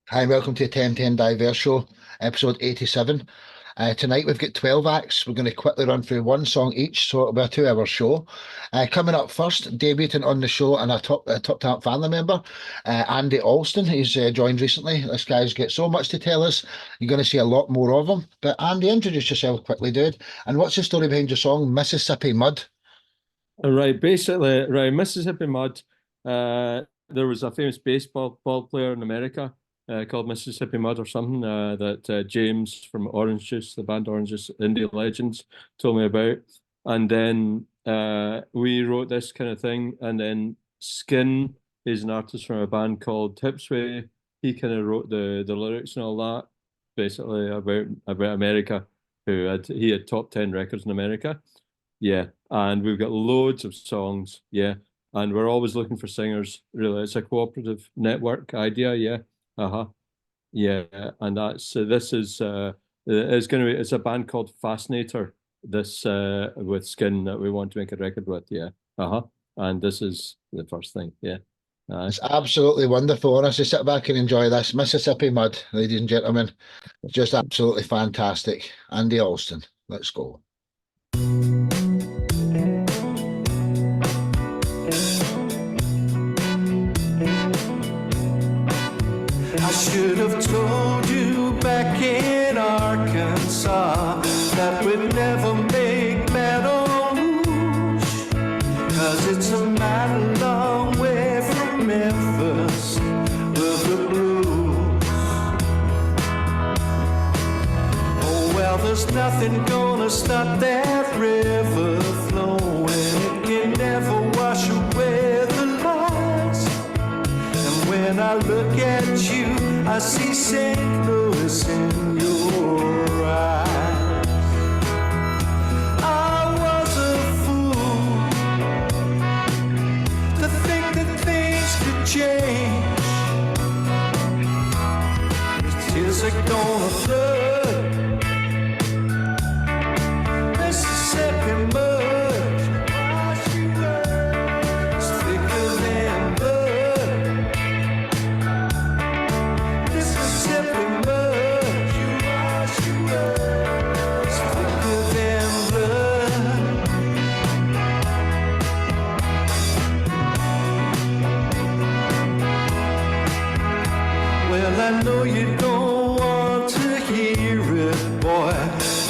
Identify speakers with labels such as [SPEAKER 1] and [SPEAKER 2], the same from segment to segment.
[SPEAKER 1] Hi, welcome to 10-10-Diverse Show, episode 87. Tonight we've got 12 acts. We're going to quickly run through one song each, so it'll be a 2 hour show. Coming up first, debuting on the show and a top talent family member, Andy Alston. He's joined recently. This guy's got so much to tell us. You're going to see a lot more of him. But Andy, introduce yourself quickly, dude. And what's the story behind your song, Mississippi Mud?
[SPEAKER 2] Right, basically, right, Mississippi Mud. There was a famous baseball ball player in America called Mississippi Mud or something that James from Orange Juice, the band Orange Juice, Indie Legends, told me about. And then we wrote this kind of thing. And then Skin is an artist from a band called Tipsway. He kind of wrote the lyrics and all that, basically about America. He had top 10 records in America. Yeah, and we've got loads of songs. Yeah, and we're always looking for singers. Really, it's a cooperative network idea. Yeah, yeah, and this is it's a band called Fascinator. This with Skin that we want to make a record with. Yeah, and this is the first thing. Yeah,
[SPEAKER 1] It's absolutely wonderful. Honestly, sit back and enjoy this. Mississippi Mud, ladies and gentlemen. Just absolutely fantastic. Andy Alston, let's go.
[SPEAKER 3] I should have told you back in Arkansas that we'd never make Baton Rouge, 'cause it's a mighty long way from Memphis with the blues. Oh well, there's nothing gonna stop that river flowing. It can never wash away the lies. And when I look at you, I see St. Louis in your eyes. I was a fool to think that things could change. The tears are gonna flood Mississippi mud. It's thicker than blood. Mississippi mud. It's thicker than blood. Well, I know you don't want to hear it, boy,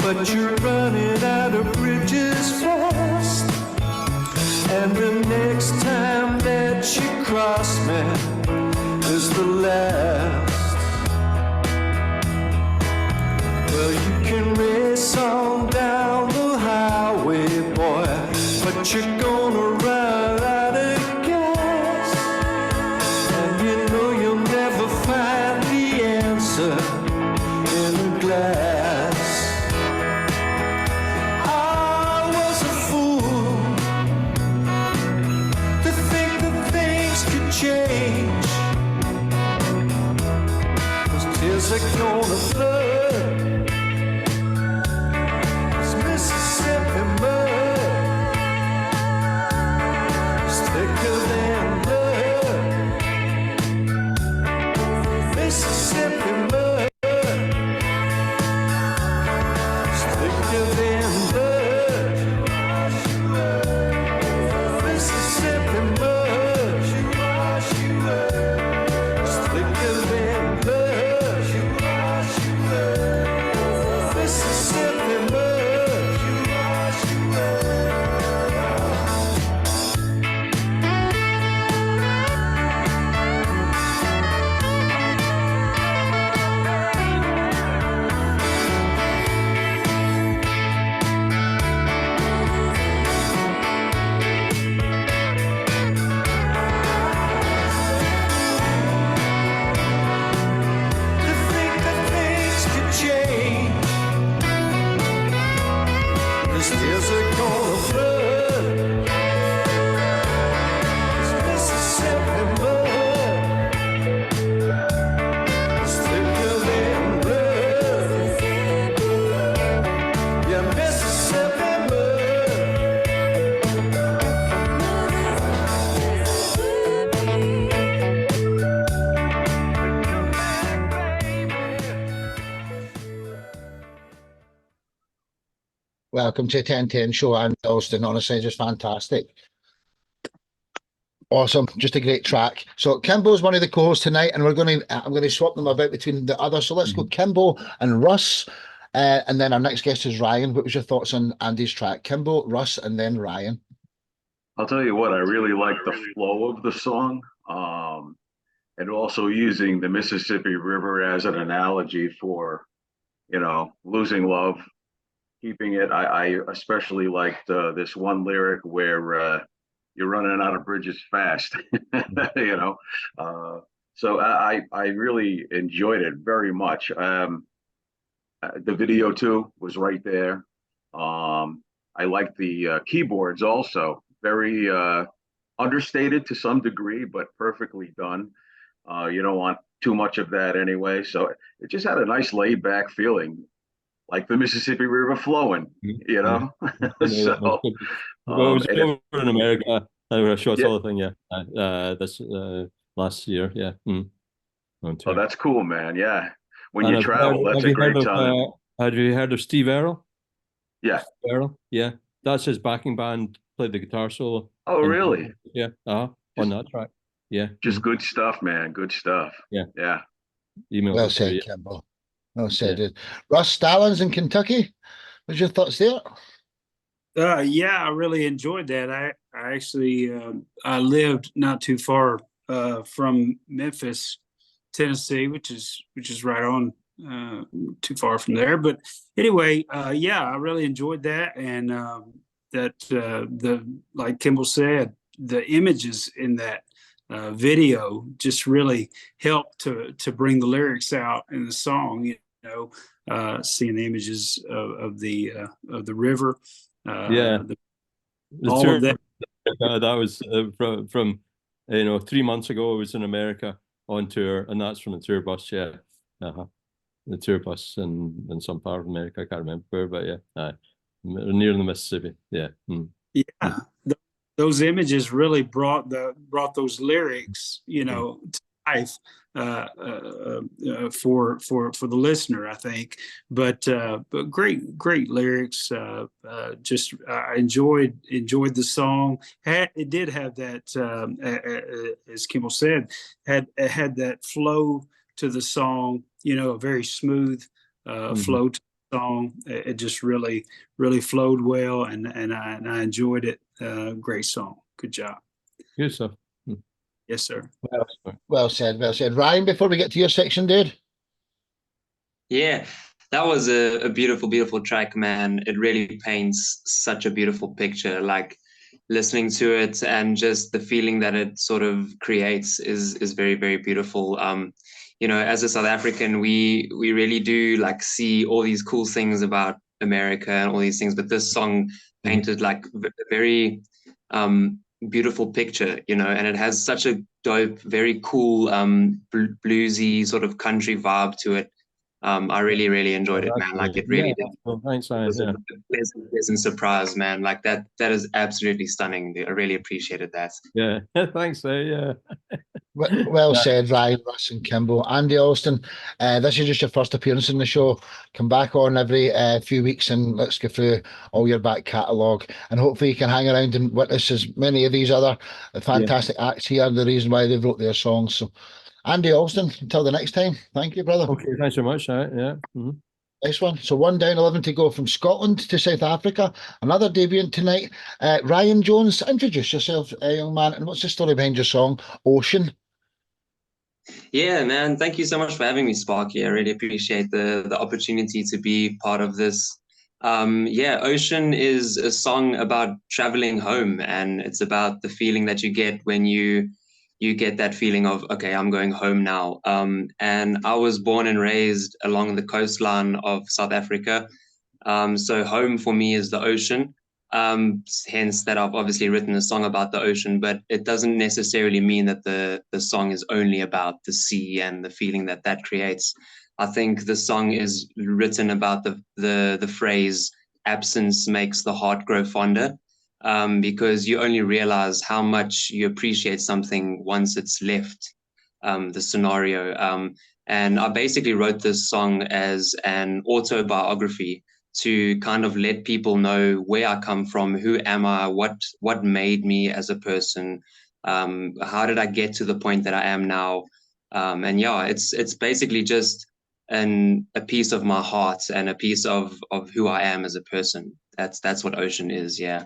[SPEAKER 3] but you're running out of bridges fast. And the next time that you cross me is the last. Well, you can race on down the highway, boy, but you're gonna run out of gas. And you know you'll never find the answer in a glass. I was a fool to think that things could change. 'Cause tears are gonna flood this Mississippi mud. It's thicker than blood. Mississippi mud. It's thicker than blood. Mississippi mud. It's thicker than blood.
[SPEAKER 1] Welcome to 1010 Show and Alston. Honestly, just fantastic. Awesome, just a great track. So Kimbo's one of the co-hosts tonight, and I'm going to swap them about between the others. So let's go Kimbo and Russ, and then our next guest is Ryan. What was your thoughts on Andy's track? Kimbo, Russ, and then Ryan.
[SPEAKER 4] I'll tell you what, I really like the flow of the song, and also using the Mississippi River as an analogy for, losing love, keeping it. I especially liked this one lyric where you're running out of bridges fast, So I really enjoyed it very much. The video too was right there. I liked the keyboards also, very understated to some degree, but perfectly done. You don't want too much of that anyway. So it just had a nice laid back feeling, like the Mississippi So,
[SPEAKER 2] well, it was over in America. I shot all the thing, this last year,
[SPEAKER 4] Oh, that's cool, man. Yeah. When
[SPEAKER 2] And
[SPEAKER 4] you travel, that's a great time.
[SPEAKER 2] Have you heard of Steve Earle?
[SPEAKER 4] Yeah.
[SPEAKER 2] Earle, yeah. That's his backing band, played the guitar solo.
[SPEAKER 4] Oh, really?
[SPEAKER 2] Yeah, on that track. Yeah.
[SPEAKER 4] Just good stuff, man. Good stuff.
[SPEAKER 2] Yeah.
[SPEAKER 4] Yeah.
[SPEAKER 2] Email
[SPEAKER 1] Well said, Kimbo. Well said, dude. Russ, Stallons in Kentucky. What's your thoughts there?
[SPEAKER 5] Yeah, I really enjoyed that. I actually I lived not too far from Memphis, Tennessee, which is right on, too far from there. But anyway, yeah, I really enjoyed that, and like Kimball said, the images in that video just really helped to bring the lyrics out in the song. Seeing the images of the river. All of that.
[SPEAKER 2] That was from 3 months ago. I was in America on tour, and that's from the tour bus. The tour bus in some part of America. I can't remember where, but near the Mississippi.
[SPEAKER 5] Those images really brought those lyrics, to life for the listener, I think. But great lyrics. Just I enjoyed the song. It did have that, as Kimball said, had that flow to the song. A very smooth flow to the song. It just really flowed well, and I enjoyed it. Great song. Good job.
[SPEAKER 2] Good stuff.
[SPEAKER 5] Yes, sir.
[SPEAKER 1] Well said. Well said. Ryan, before we get to your section, dude.
[SPEAKER 6] Yeah, that was a beautiful, beautiful track, man. It really paints such a beautiful picture. Like listening to it and just the feeling that it sort of creates is very, very beautiful. As a South African, we really do like see all these cool things about America and all these things, but this song painted like a very beautiful picture, and it has such a dope, very cool bluesy sort of country vibe to it. I really, really enjoyed it, man. Like it really did.
[SPEAKER 2] Well, thanks, Ryan.
[SPEAKER 6] Was a pleasant surprise, man. Like that is absolutely stunning. I really appreciated that.
[SPEAKER 2] Yeah, thanks. Yeah.
[SPEAKER 1] Well said, Ryan, Russ, and Kimball. Andy Alston, this is just your first appearance in the show. Come back on every few weeks and let's go through all your back catalogue. And hopefully you can hang around and witness as many of these other fantastic acts here, the reason why they wrote their songs. So, Andy Alston, until the next time. Thank you, brother.
[SPEAKER 2] Okay, thanks so much. Yeah.
[SPEAKER 1] Nice one. So 1 down, 11 to go from Scotland to South Africa. Another debutant tonight. Ryan Jones, introduce yourself, young man, and what's the story behind your song, Ocean?
[SPEAKER 6] Yeah, man. Thank you so much for having me, Sparky. I really appreciate the opportunity to be part of this. Ocean is a song about traveling home, and it's about the feeling that you get when you get that feeling of, okay, I'm going home now. And I was born and raised along the coastline of South Africa. So home for me is the ocean. Hence that I've obviously written a song about the ocean, but it doesn't necessarily mean that the song is only about the sea and the feeling that creates. I think the song is written about the phrase, absence makes the heart grow fonder. Because you only realize how much you appreciate something once it's left the scenario. And I basically wrote this song as an autobiography. to kind of let people know where I come from, who am I, what made me as a person, how did I get to the point that I am now, and yeah, it's basically just a piece of my heart and a piece of who I am as a person. That's what Ocean is. Yeah.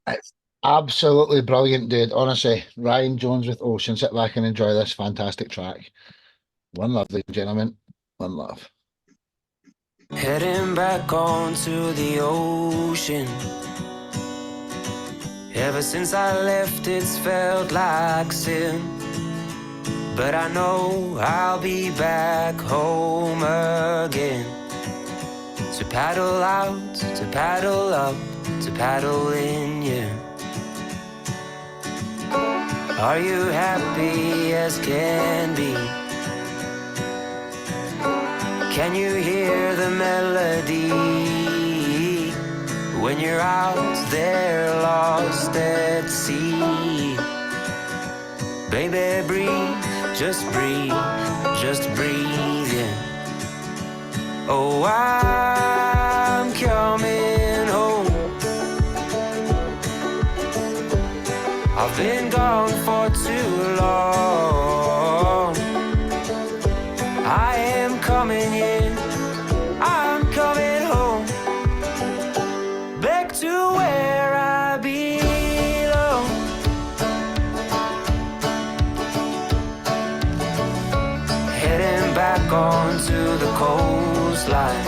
[SPEAKER 1] It's absolutely brilliant, dude. Honestly, Ryan Jones with Ocean. Sit back and enjoy this fantastic track. One love, ladies and gentlemen. One love.
[SPEAKER 3] Heading back onto the ocean. Ever since I left, it's felt like sin. But I know I'll be back home again. To paddle out, to paddle up, to paddle in, yeah. Are you happy as can be? Can you hear the melody when you're out there lost at sea? Baby, breathe, just breathe, yeah. Oh, I'm coming home. I've been gone for too long. I am coming in, I'm coming home. Back to where I belong. Heading back onto the coastline.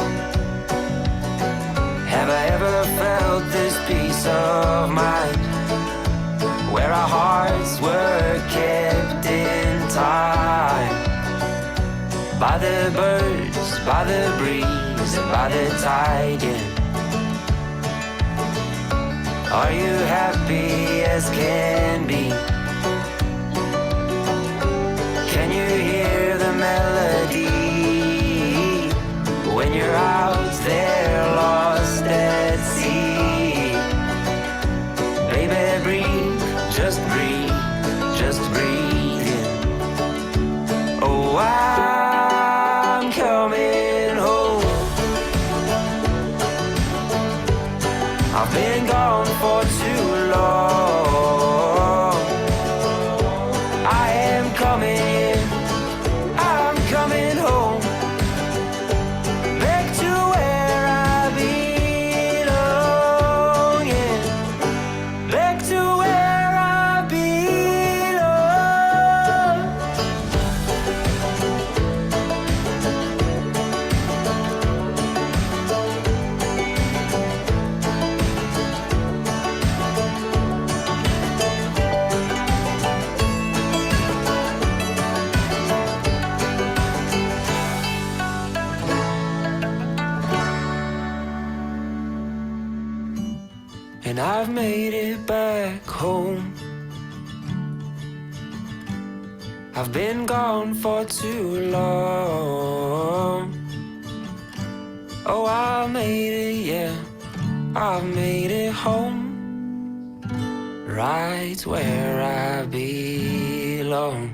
[SPEAKER 3] Have I ever felt this peace of mind, where our hearts were kept in time? By the birds, by the breeze, by the tide, yeah. Are you happy as can be? Can you hear the melody when you're out there lost at sea? Baby, breathe, just breathe, yeah. Oh, I'm coming home. I've been gone for too long. I am coming in, I'm coming home. Back to where I belong, yeah. Back to where I belong. And I've made it back home. I've been gone for too long. Oh, I made it, yeah. I've made it home. Right where I belong.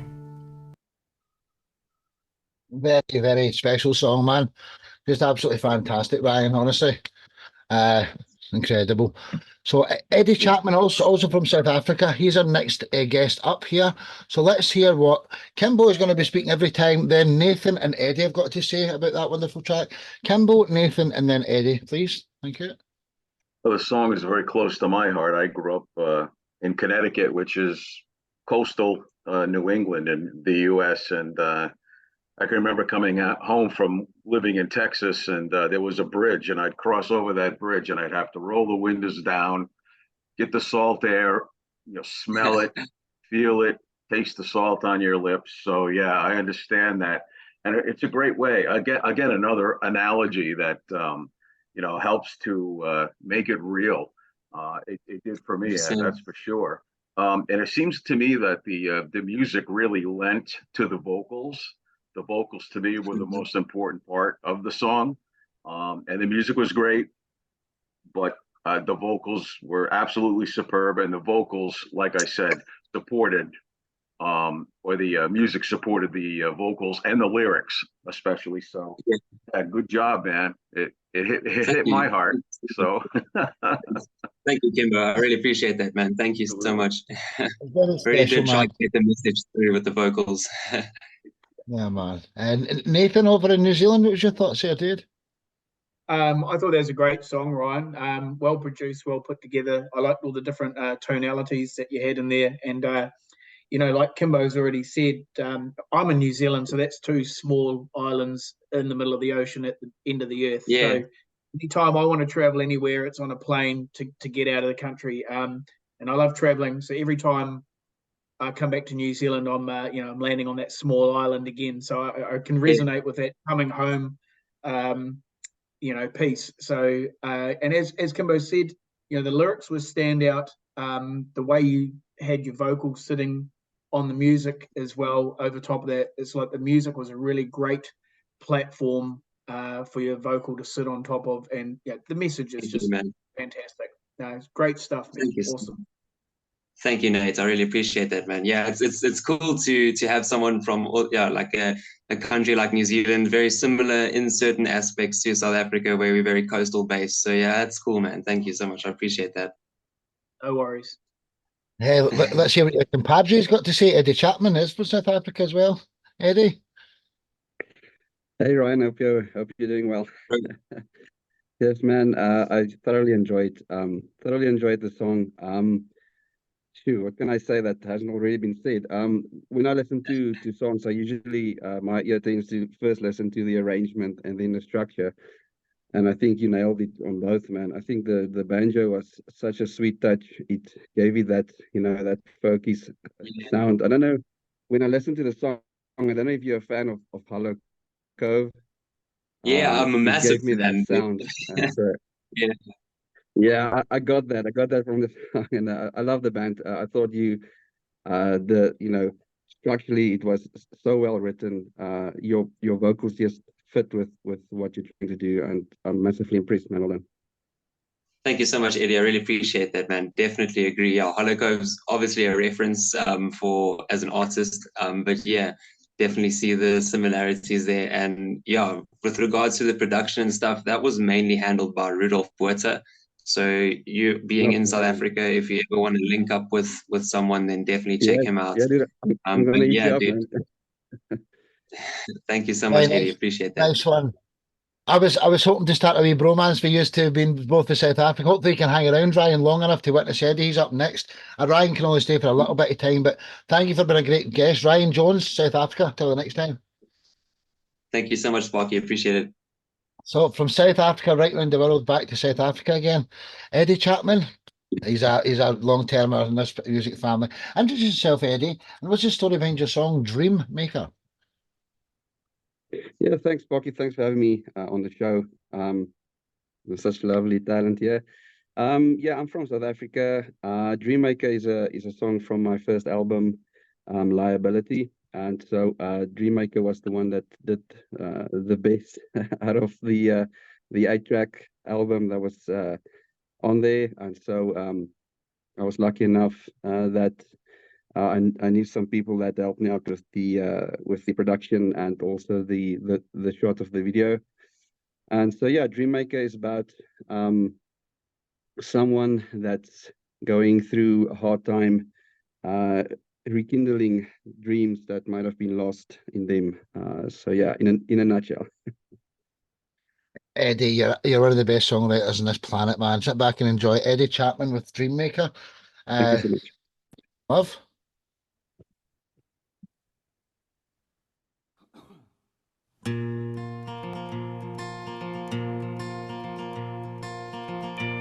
[SPEAKER 1] Very, very special song, man. Just absolutely fantastic, Ryan, honestly. Incredible. So Eddie Chapman, also from South Africa, he's our next guest up here. So let's hear what Kimbo is going to be speaking every time. Then Nathan and Eddie have got to say about that wonderful track. Kimbo, Nathan, and then Eddie, please. Thank you.
[SPEAKER 4] Well, the song is very close to my heart. I grew up in Connecticut, which is coastal New England in the U.S. And I can remember coming home from living in Texas, and there was a bridge, and I'd cross over that bridge, and I'd have to roll the windows down, get the salt air, smell it, feel it, taste the salt on your lips. So yeah, I understand that, and it's a great way. Again, another analogy that helps to make it real. It did for me, that's for sure. And it seems to me that the music really lent to the vocals. The vocals to me were the most important part of the song, and the music was great, but the vocals were absolutely superb, and the vocals, like I said, supported or the music supported the vocals and the lyrics, especially. So, yeah, good job, man. It hit my heart. So,
[SPEAKER 6] thank you, Kimbo. I really appreciate that, man. Thank you so much.
[SPEAKER 1] Very
[SPEAKER 6] Really
[SPEAKER 1] special,
[SPEAKER 6] did try
[SPEAKER 1] man.
[SPEAKER 6] to get the message through with the vocals.
[SPEAKER 1] Yeah, man. And Nathan over in New Zealand, what was your thoughts there, dude?
[SPEAKER 7] I thought that was a great song, Ryan. Well produced, well put together. I liked all the different tonalities that you had in there. And, like Kimbo's already said, I'm in New Zealand, so that's two small islands in the middle of the ocean at the end of the earth.
[SPEAKER 6] Yeah.
[SPEAKER 7] So anytime I want to travel anywhere, it's on a plane to get out of the country. And I love traveling. So every time I come back to New Zealand, I'm landing on that small island again. So I can resonate with that coming home, piece. So and as Kimbo said, the lyrics were standout. The way you had your vocals sitting on the music as well over top of that, it's like the music was a really great platform for your vocal to sit on top of, and the message is just fantastic. It's great stuff, man.
[SPEAKER 6] Thank you.
[SPEAKER 7] Awesome.
[SPEAKER 6] Thank you, Nate. I really appreciate that, man. Yeah, it's cool to have someone from like a country like New Zealand, very similar in certain aspects to South Africa, where we're very coastal based. So yeah, that's cool, man. Thank you so much. I appreciate that.
[SPEAKER 7] No worries.
[SPEAKER 1] Hey, let's hear what your compadre's got to say. Eddy Chapman is from South Africa as well. Eddy?
[SPEAKER 8] Hey Ryan, hope you're doing well. Yes, man. I thoroughly enjoyed the song. What can I say that hasn't already been said? When I listen to songs, I usually my ear tends to first listen to the arrangement and then the structure. And I think you nailed it on both, man. I think the banjo was such a sweet touch. It gave you that, that folky sound. I don't know, when I listen to the song, I don't know if you're a fan of Hollow Cove.
[SPEAKER 6] Yeah, I'm a massive
[SPEAKER 8] fan. That sound. So, yeah, I got that. I got that from the song, and I love the band. I thought structurally it was so well written. Your vocals just fit with what you're trying to do, and I'm massively impressed, man. Well done.
[SPEAKER 6] Thank you so much, Eddy. I really appreciate that, man. Definitely agree. Yeah, Hollow Cove's obviously a reference for as an artist, but yeah, definitely see the similarities there. And yeah, with regards to the production and stuff, that was mainly handled by Rudolf Buerta. So you being in South Africa, if you ever want to link up with someone, then definitely check him out.
[SPEAKER 8] Yeah, dude. I'm gonna hit you up,
[SPEAKER 6] dude.
[SPEAKER 8] Man.
[SPEAKER 6] Thank you so much, Eddy. Appreciate that.
[SPEAKER 1] Nice one. I was hoping to start a wee bromance for you two being both in South Africa. Hopefully you can hang around Ryan long enough to witness Eddy. He's up next. Ryan can only stay for a little bit of time, but thank you for being a great guest. Ryan Jones, South Africa. Till the next time.
[SPEAKER 6] Thank you so much, Sparky. Appreciate it. So
[SPEAKER 1] from South Africa right around the world back to South Africa again. Eddy Chapman. He's a long-termer in this music family. Introduce yourself, Eddy. And what's the story behind your song Dream Maker?
[SPEAKER 8] Yeah, thanks, Sparky. Thanks for having me on the show. There's such lovely talent here. Yeah, I'm from South Africa. Dream Maker is a song from my first album, Liability. And so Dream Maker was the one that did the best out of the 8-track album that was on there. And so I was lucky enough that I knew some people that helped me out with the production and also the shot of the video. And so yeah, Dream Maker is about someone that's going through a hard time, rekindling dreams that might have been lost in them. So yeah, in a nutshell.
[SPEAKER 1] Eddy, you're one of the best songwriters on this planet, man. Sit back and enjoy Eddy Chapman with Dream Maker.
[SPEAKER 8] Thank you so much.
[SPEAKER 1] Love.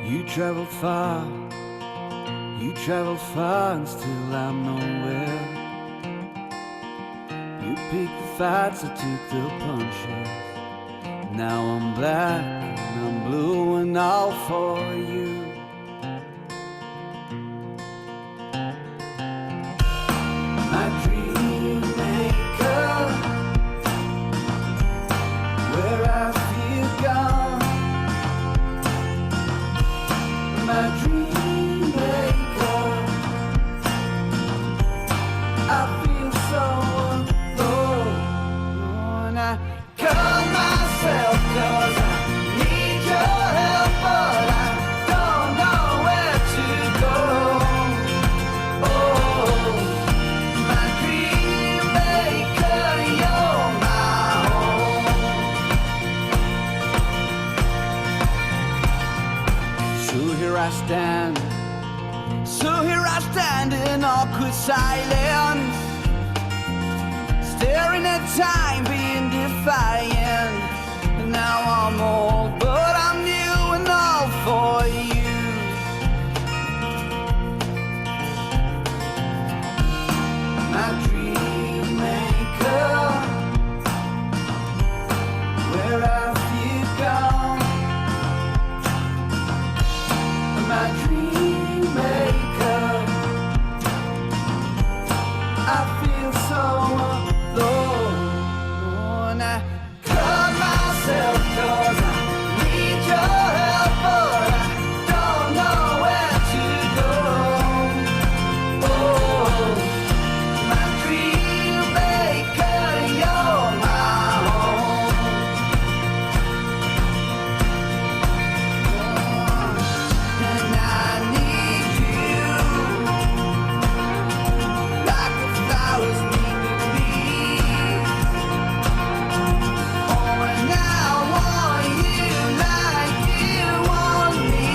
[SPEAKER 3] You travel far and still I'm nowhere. You picked the fights, I took the punches. Now I'm black and I'm blue and all for you. My dream maker, where I feel gone. My dream maker, I feel stand. So here I stand in awkward silence, staring at time, being defiant. And now I'm old, but I'm new and all for you. My dream maker, where have you gone? My dream maker, I feel so alone. I cut myself 'cause I need your help, but I don't know where to go. Oh, my dream maker, you're my home. And I need you like the flowers need the leaves. Oh, and I want you like you want me.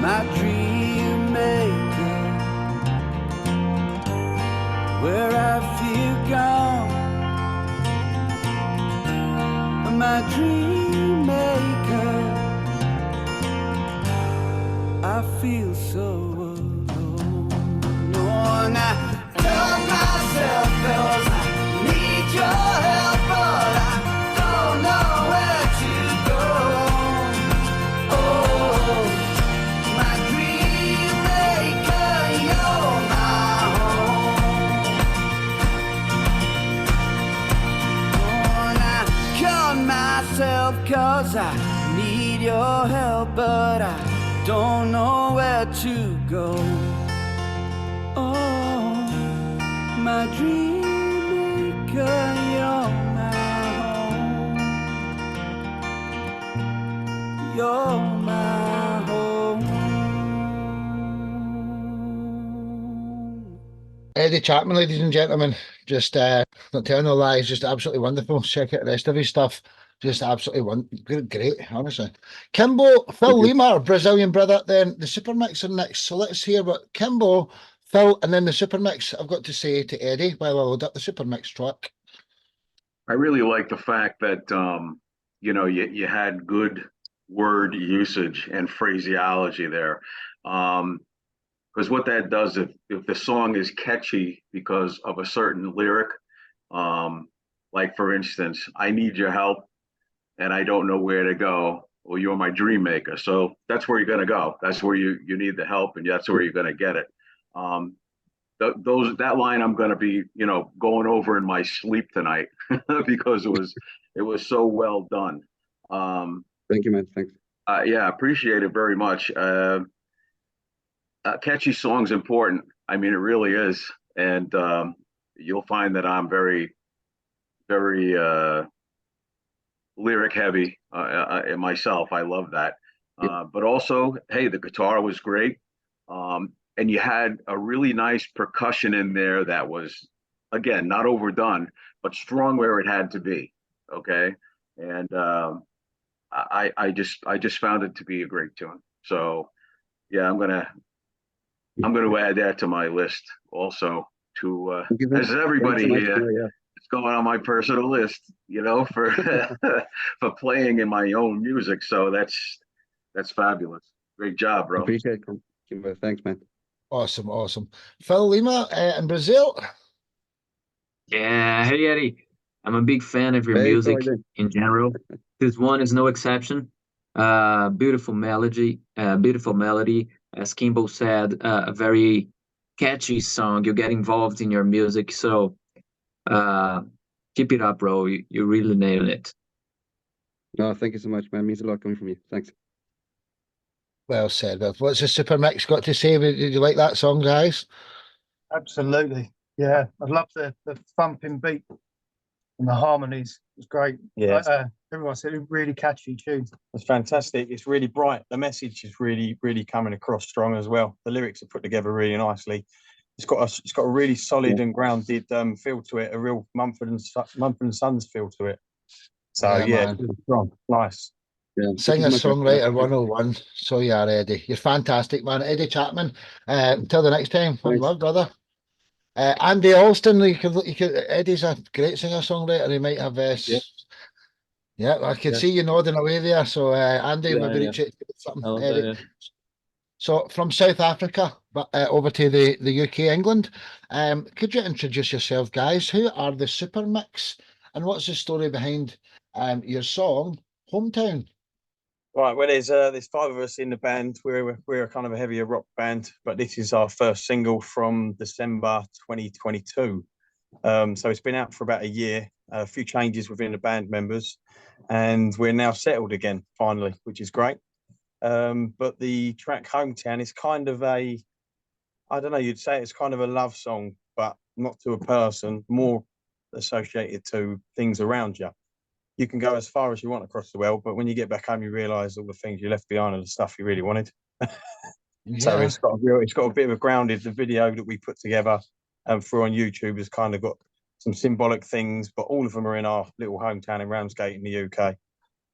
[SPEAKER 3] My dream maker, where have you gone? My dream maker, I feel so alone. And I tell myself 'cause I need your help, but I don't know where to go. Oh, my dream maker, you're my home. And I cut myself 'cause I need your help, but I don't know where to go. Oh, my dream maker, you're my home. You're my home.
[SPEAKER 1] Eddy Chapman, ladies and gentlemen, just not telling no lies, just absolutely wonderful. Check out the rest of his stuff. Just absolutely great, honestly. Kimbo, Phil Lima, our Brazilian brother, then the Super Mix are next. So let's hear what Kimbo, Phil, and then the Super Mix I've got to say to Eddy while I load up the Super Mix track.
[SPEAKER 4] I really like the fact that you had good word usage and phraseology there. Because what that does, if the song is catchy because of a certain lyric, like for instance, I need your help and I don't know where to go. Well, you're my dream maker. So that's where you're going to go. That's where you need the help, and that's where you're going to get it. That line I'm going to be, going over in my sleep tonight because it was so well done.
[SPEAKER 8] Thank you, man. Thanks.
[SPEAKER 4] Yeah, appreciate it very much. Catchy song's important. I mean, it really is. And you'll find that I'm very, very lyric heavy myself. I love that. But also, hey, the guitar was great. And you had a really nice percussion in there that was, again, not overdone, but strong where it had to be. Okay. And I just found it to be a great tune. So yeah, I'm gonna add that to my list also to as everybody here. It's going on my personal list, for for playing in my own music. So that's fabulous. Great job, bro.
[SPEAKER 8] Appreciate it, Kimbo. Thanks, man.
[SPEAKER 1] Awesome. Phil Lima in Brazil.
[SPEAKER 9] Yeah, hey Eddy. I'm a big fan of your music in general. This one is no exception. Beautiful melody. As Kimbo said, a very catchy song. You get involved in your music, so keep it up, bro. You really nailed it.
[SPEAKER 8] No, thank you so much, man. It means a lot coming from you. Thanks.
[SPEAKER 1] Well said. Well, what's the Super Mix got to say? Did you like that song, guys?
[SPEAKER 10] Absolutely. Yeah, I love the thumping beat and the harmonies. It's great.
[SPEAKER 11] Yeah.
[SPEAKER 10] Everyone said it really catchy tune.
[SPEAKER 11] It's fantastic. It's really bright. The message is really, really coming across strong as well. The lyrics are put together really nicely. It's got a really solid and grounded feel to it. A real Mumford and Sons feel to it. So yeah,
[SPEAKER 1] man.
[SPEAKER 11] it's really strong. Nice.
[SPEAKER 8] Yeah,
[SPEAKER 1] Singer songwriter 101. So you are, Eddie. You're fantastic, man. Eddie Chapman. Until the next time, one
[SPEAKER 8] Thanks.
[SPEAKER 1] love, brother. Andy Alston, Eddie's a great singer songwriter. He might have yeah, I can see you nodding away there. So Andy,
[SPEAKER 2] Yeah,
[SPEAKER 1] maybe
[SPEAKER 2] yeah.
[SPEAKER 1] reach out to something.
[SPEAKER 2] I love
[SPEAKER 1] Eddie.
[SPEAKER 2] that, yeah.
[SPEAKER 1] So from South Africa, but over to the UK, England. Could you introduce yourself, guys? Who are the Super Micks, and what's the story behind your song Hometown?
[SPEAKER 11] Right, well, there's 5 of us in the band. We're kind of a heavier rock band, but this is our first single from December 2022. So it's been out for about a year. A few changes within the band members, and we're now settled again finally, which is great. But the track Hometown is kind of I don't know, you'd say it's kind of a love song, but not to a person, more associated to things around you. You can go as far as you want across the world, but when you get back home, you realise all the things you left behind and the stuff you really wanted. So it's got a bit of a grounded. The video that we put together through on YouTube has kind of got some symbolic things, but all of them are in our little hometown in Ramsgate in the UK.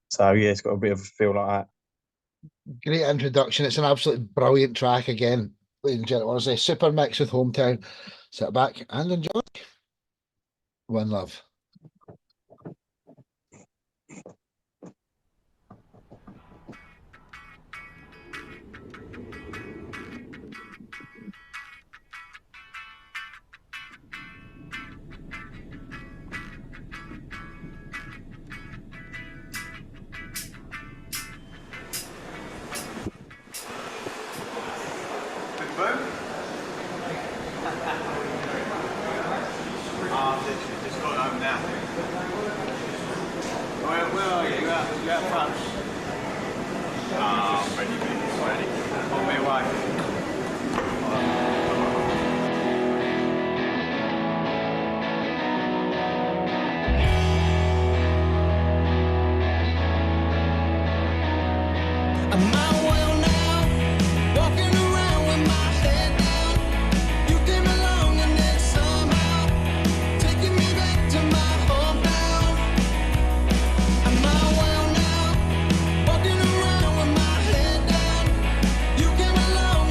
[SPEAKER 11] So yeah, it's got a bit of a feel like that.
[SPEAKER 1] Great introduction. It's an absolutely brilliant track again, ladies and gentlemen. It's a Super Mix with Hometown. Sit back and enjoy. One love.
[SPEAKER 3] Just got home now. Where are you? You out front? Ready. On my way.
[SPEAKER 12] Walking around with my head down, you came along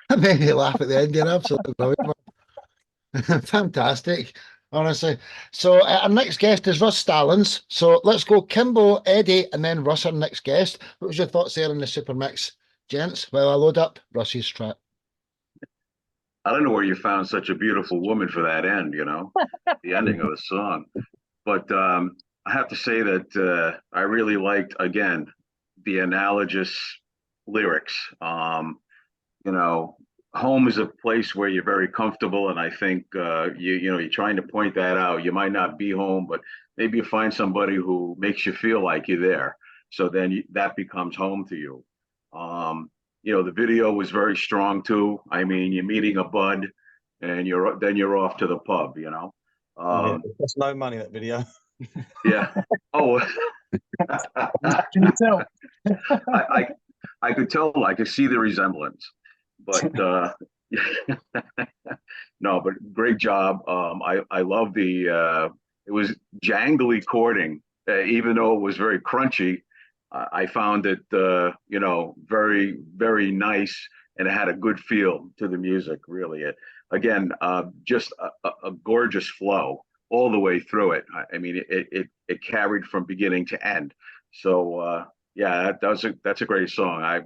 [SPEAKER 1] That made me laugh at the end. You're absolutely brilliant. Fantastic, honestly. So our next guest is Russ Stallons. So let's go Kimbo, Eddy, and then Russ, our next guest. What was your thoughts there in the Super Mix, gents? Well, I load up Russ's track.
[SPEAKER 4] I don't know where you found such a beautiful woman for that end, the ending of the song. But I have to say that I really liked, again, the analogous lyrics. Home is a place where you're very comfortable, and I think you're trying to point that out. You might not be home, but maybe you find somebody who makes you feel like you're there. So then that becomes home to you. The video was very strong too. I mean, you're meeting a bud, and you're off to the pub.
[SPEAKER 11] That's no money, that video.
[SPEAKER 4] Yeah. Oh.
[SPEAKER 10] Can you tell?
[SPEAKER 4] I could tell. I could see the resemblance. But no, but great job. I love it was jangly chording, even though it was very crunchy. I found it, very, very nice, and it had a good feel to the music. Really, just a gorgeous flow all the way through it. I mean, it carried from beginning to end. So that's a great song. I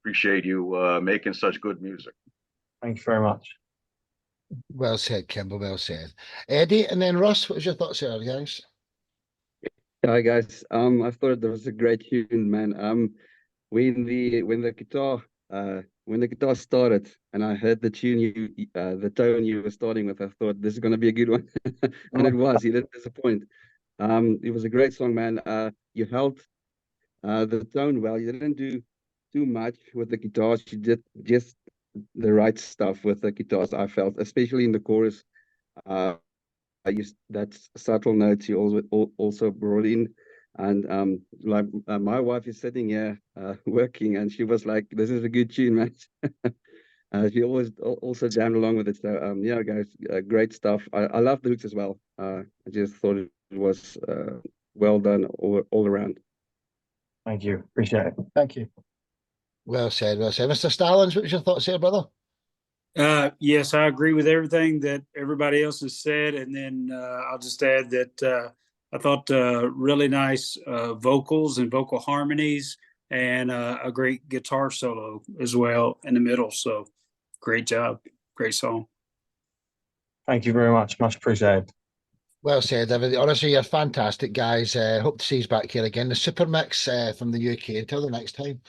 [SPEAKER 4] appreciate you making such good music.
[SPEAKER 11] Thank you very much.
[SPEAKER 1] Well said, Kimbo. Well said, Eddy, and then Russ. What was your thoughts there, guys?
[SPEAKER 8] Hi guys. I thought that was a great tune, man. When the guitar started and I heard the tune the tone you were starting with, I thought this is gonna be a good one. And it was. You didn't disappoint. It was a great song, man. You held the tone well. You didn't do too much with the guitars. You did just the right stuff with the guitars, I felt, especially in the chorus. I used that subtle notes you also brought in, and my wife is sitting here working, and she was like, "This is a good tune, man." She always also jammed along with it. So yeah, guys, great stuff. I love the hooks as well. I just thought it was well done all around.
[SPEAKER 11] Thank you. Appreciate it.
[SPEAKER 10] Thank you.
[SPEAKER 1] Well said, well said. Mr. Stallons, what was your thoughts there, brother?
[SPEAKER 5] Yes, I agree with everything that everybody else has said. And then I'll just add that I thought really nice vocals and vocal harmonies, and a great guitar solo as well in the middle. So great job. Great song.
[SPEAKER 11] Thank you very much. Much appreciated.
[SPEAKER 1] Well said, everybody. Honestly, you're fantastic, guys. Hope to see you back here again. The Super Mix from the UK. Until the next time.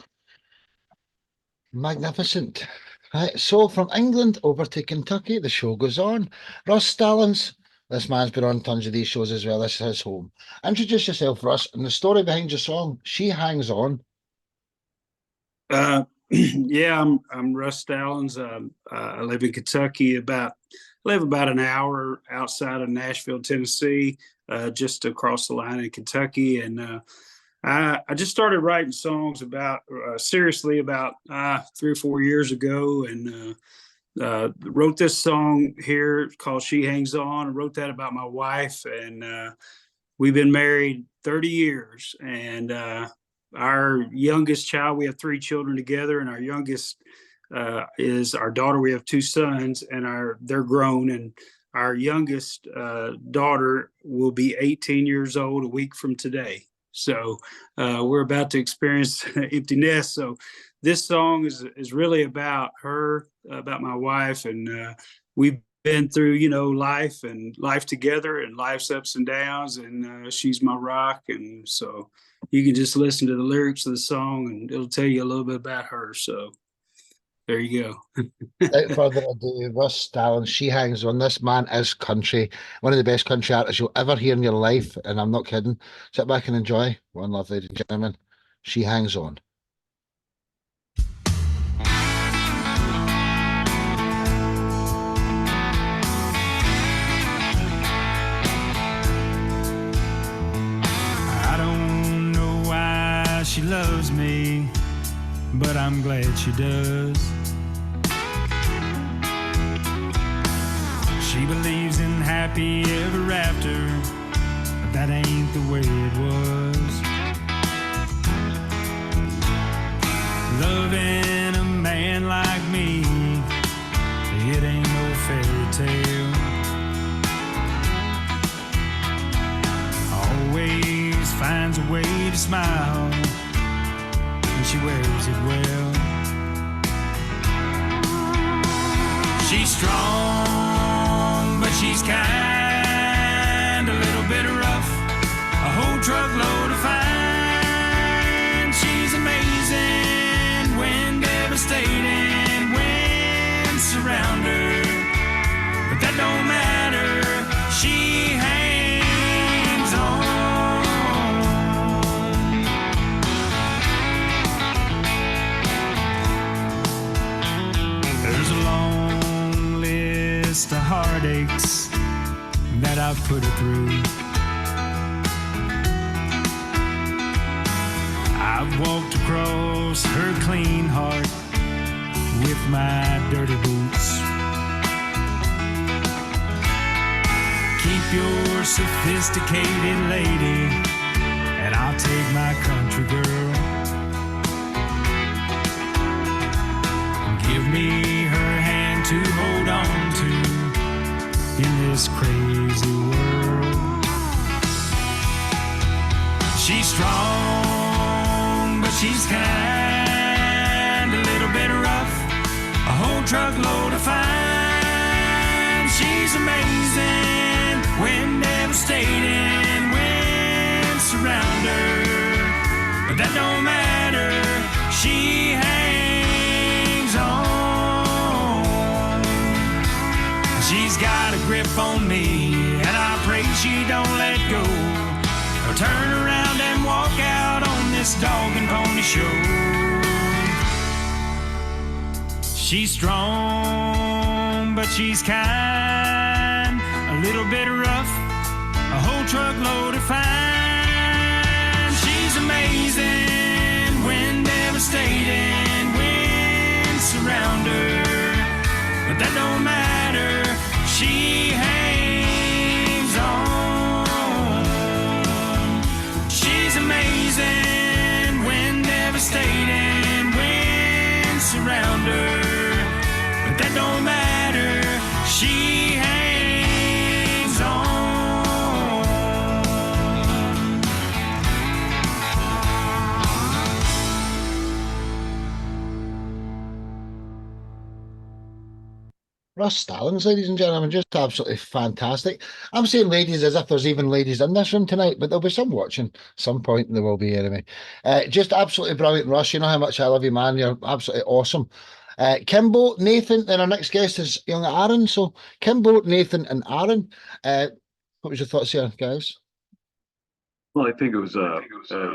[SPEAKER 1] Magnificent. Right, so from England over to Kentucky, the show goes on. Russ Stallons, this man's been on tons of these shows as well. This is his home. Introduce yourself, Russ, and the story behind your song, She Hangs On.
[SPEAKER 5] Yeah, I'm Russ Stallons. I live in Kentucky, about an hour outside of Nashville, Tennessee, just across the line in Kentucky. And I just started writing songs seriously about 3 or 4 years ago, and wrote this song here called She Hangs On. I wrote that about my wife, and we've been married 30 years. And our youngest child, we have 3 children together, and our youngest is our daughter. We have 2 sons, and they're grown, and our youngest daughter will be 18 years old a week from today. So we're about to experience empty nest. So this song is really about her, about my wife, and we've been through, life together, and life's ups and downs, and she's my rock. And so you can just listen to the lyrics of the song, and it'll tell you a little bit about her. So there you go.
[SPEAKER 1] Without further ado, Russ Stallons, She Hangs On. This man is country. One of the best country artists you'll ever hear in your life, and I'm not kidding. Sit back and enjoy. One love, ladies and gentlemen. She Hangs On.
[SPEAKER 3] I don't know why she loves me, but I'm glad she does. She believes in happy ever after, that ain't the way it was. Loving a man like me, it ain't no fairy tale. Always finds a way to smile, and she wears it well. She's strong, but she's kind, a little bit rough, a whole truckload of fine. She's amazing when devastating, when surround her, but that don't matter. She hangs on. There's a long list of heartaches that I've put her through. I've walked across her clean heart with my dirty boots. Keep your sophisticated lady, and I'll take my country girl. Give me her hand to hold on to in this crazy world. She's strong, but she's kind, a little bit rough, a whole truckload of fine. She's amazing when devastating, when surround her, but that don't matter. She hangs on. She's got a grip on me, and I pray she don't let go, or turn around and walk out on this dog and pony show. She's strong, but she's kind, a little bit rough, a whole truckload of fine. She's amazing when devastating, when surround her, but that don't matter. She hangs on. She's amazing when devastating, when surround her, but that don't matter. She hangs on.
[SPEAKER 1] Russ Stallons, ladies and gentlemen, just absolutely fantastic. I'm saying ladies as if there's even ladies in this room tonight, but there'll be some watching some point, and there will be anyway. Just absolutely brilliant, Russ. You know how much I love you, man. You're absolutely awesome. Kimbo, Nathan, then our next guest is young Aaron. So Kimbo, Nathan, and Aaron. What was your thoughts here, guys?
[SPEAKER 4] Well, I think it was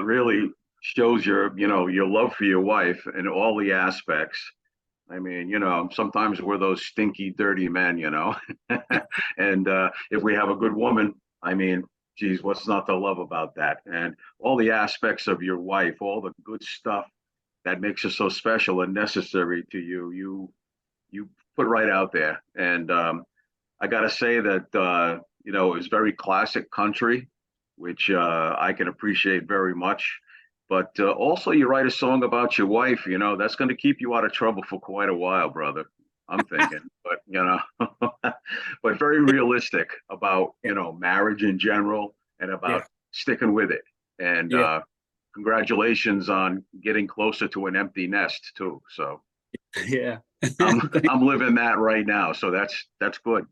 [SPEAKER 4] really shows your love for your wife in all the aspects. I mean, sometimes we're those stinky, dirty men, and if we have a good woman, I mean, geez, what's not to love about that? And all the aspects of your wife, all the good stuff that makes her so special and necessary to you, you put right out there. And I got to say that, it was very classic country, which I can appreciate very much. But also, you write a song about your wife, that's going to keep you out of trouble for quite a while, brother. I'm thinking, but but very realistic about marriage in general and about sticking with it. And congratulations on getting closer to an empty nest too. So
[SPEAKER 5] yeah,
[SPEAKER 4] I'm living that right now, so that's good.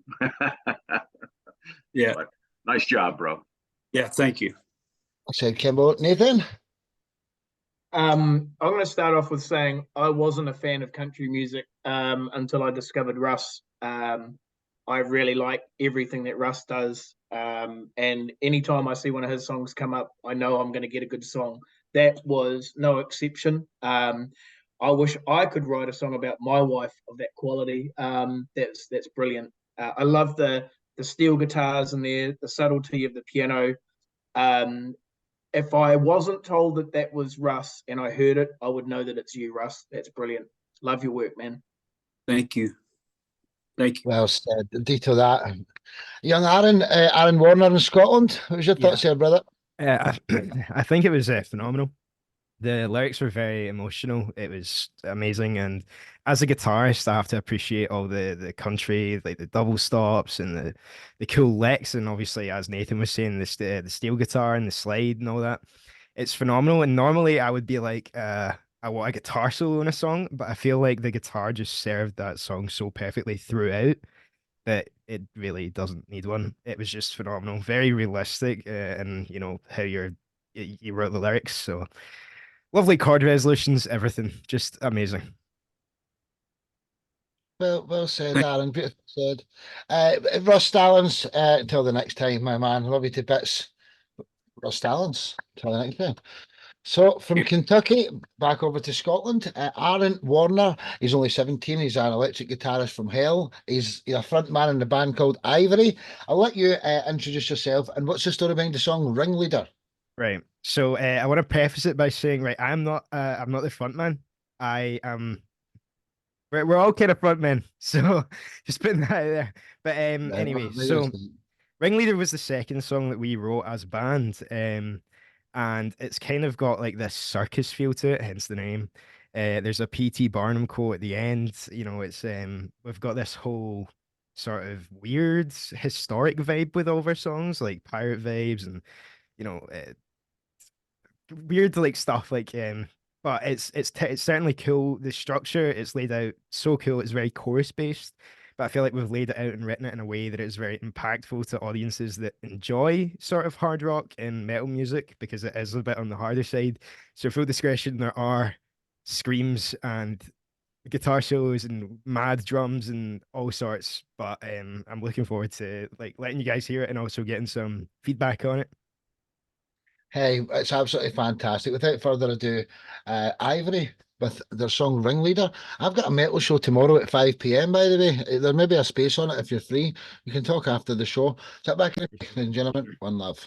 [SPEAKER 5] Yeah,
[SPEAKER 4] but nice job, bro.
[SPEAKER 5] Yeah, thank you.
[SPEAKER 1] I said Kimbo. Nathan?
[SPEAKER 7] I'm going to start off with saying I wasn't a fan of country music until I discovered Russ. I really like everything that Russ does. And anytime I see one of his songs come up, I know I'm going to get a good song. That was no exception. I wish I could write a song about my wife of that quality. That's brilliant. I love the steel guitars in there, the subtlety of the piano. If I wasn't told that was Russ and I heard it, I would know that it's you, Russ. That's brilliant. Love your work, man.
[SPEAKER 5] Thank you. Thank you.
[SPEAKER 1] Well said. Detail that. Young Aaron Warner in Scotland. What was your thoughts here, brother?
[SPEAKER 12] I think it was phenomenal. The lyrics were very emotional. It was amazing, and as a guitarist, I have to appreciate all the country, like the double stops and the cool licks, and obviously, as Nathan was saying, the steel guitar and the slide and all that. It's phenomenal. And normally, I would be like, I want a guitar solo in a song, but I feel like the guitar just served that song so perfectly throughout that it really doesn't need one. It was just phenomenal, very realistic, and how you wrote the lyrics. So lovely chord resolutions, everything, just amazing.
[SPEAKER 1] Well said, Aaron. Beautiful said. Russ Stallons, until the next time, my man. Love you to bits. Russ Stallons, until the next time. So from Kentucky, back over to Scotland, Aaron Warner. He's only 17. He's an electric guitarist from hell. He's a front man in the band called Ivory. I'll let you introduce yourself. And what's the story behind the song Ringleader?
[SPEAKER 12] Right. So I want to preface it by saying, right, I'm not the front man. I am. We're all kind of front men, so just putting that out there. But anyway, so Ringleader was the second song that we wrote as a band, and it's kind of got like this circus feel to it, hence the name. There's a P.T. Barnum quote at the end. It's we've got this whole sort of weird historic vibe with all of our songs, like pirate vibes and weird like stuff like but it's certainly cool. The structure it's laid out so cool. It's very chorus based, but I feel like we've laid it out and written it in a way that is very impactful to audiences that enjoy sort of hard rock and metal music, because it is a bit on the harder side. So full discretion, there are screams and guitar solos and mad drums and all sorts, but I'm looking forward to like letting you guys hear it and also getting some feedback on it.
[SPEAKER 1] Hey, it's absolutely fantastic. Without further ado, Ivory with their song Ringleader. I've got a metal show tomorrow at 5 p.m, by the way. There may be a space on it if you're free. You can talk after the show. Sit back, ladies and gentlemen. One love.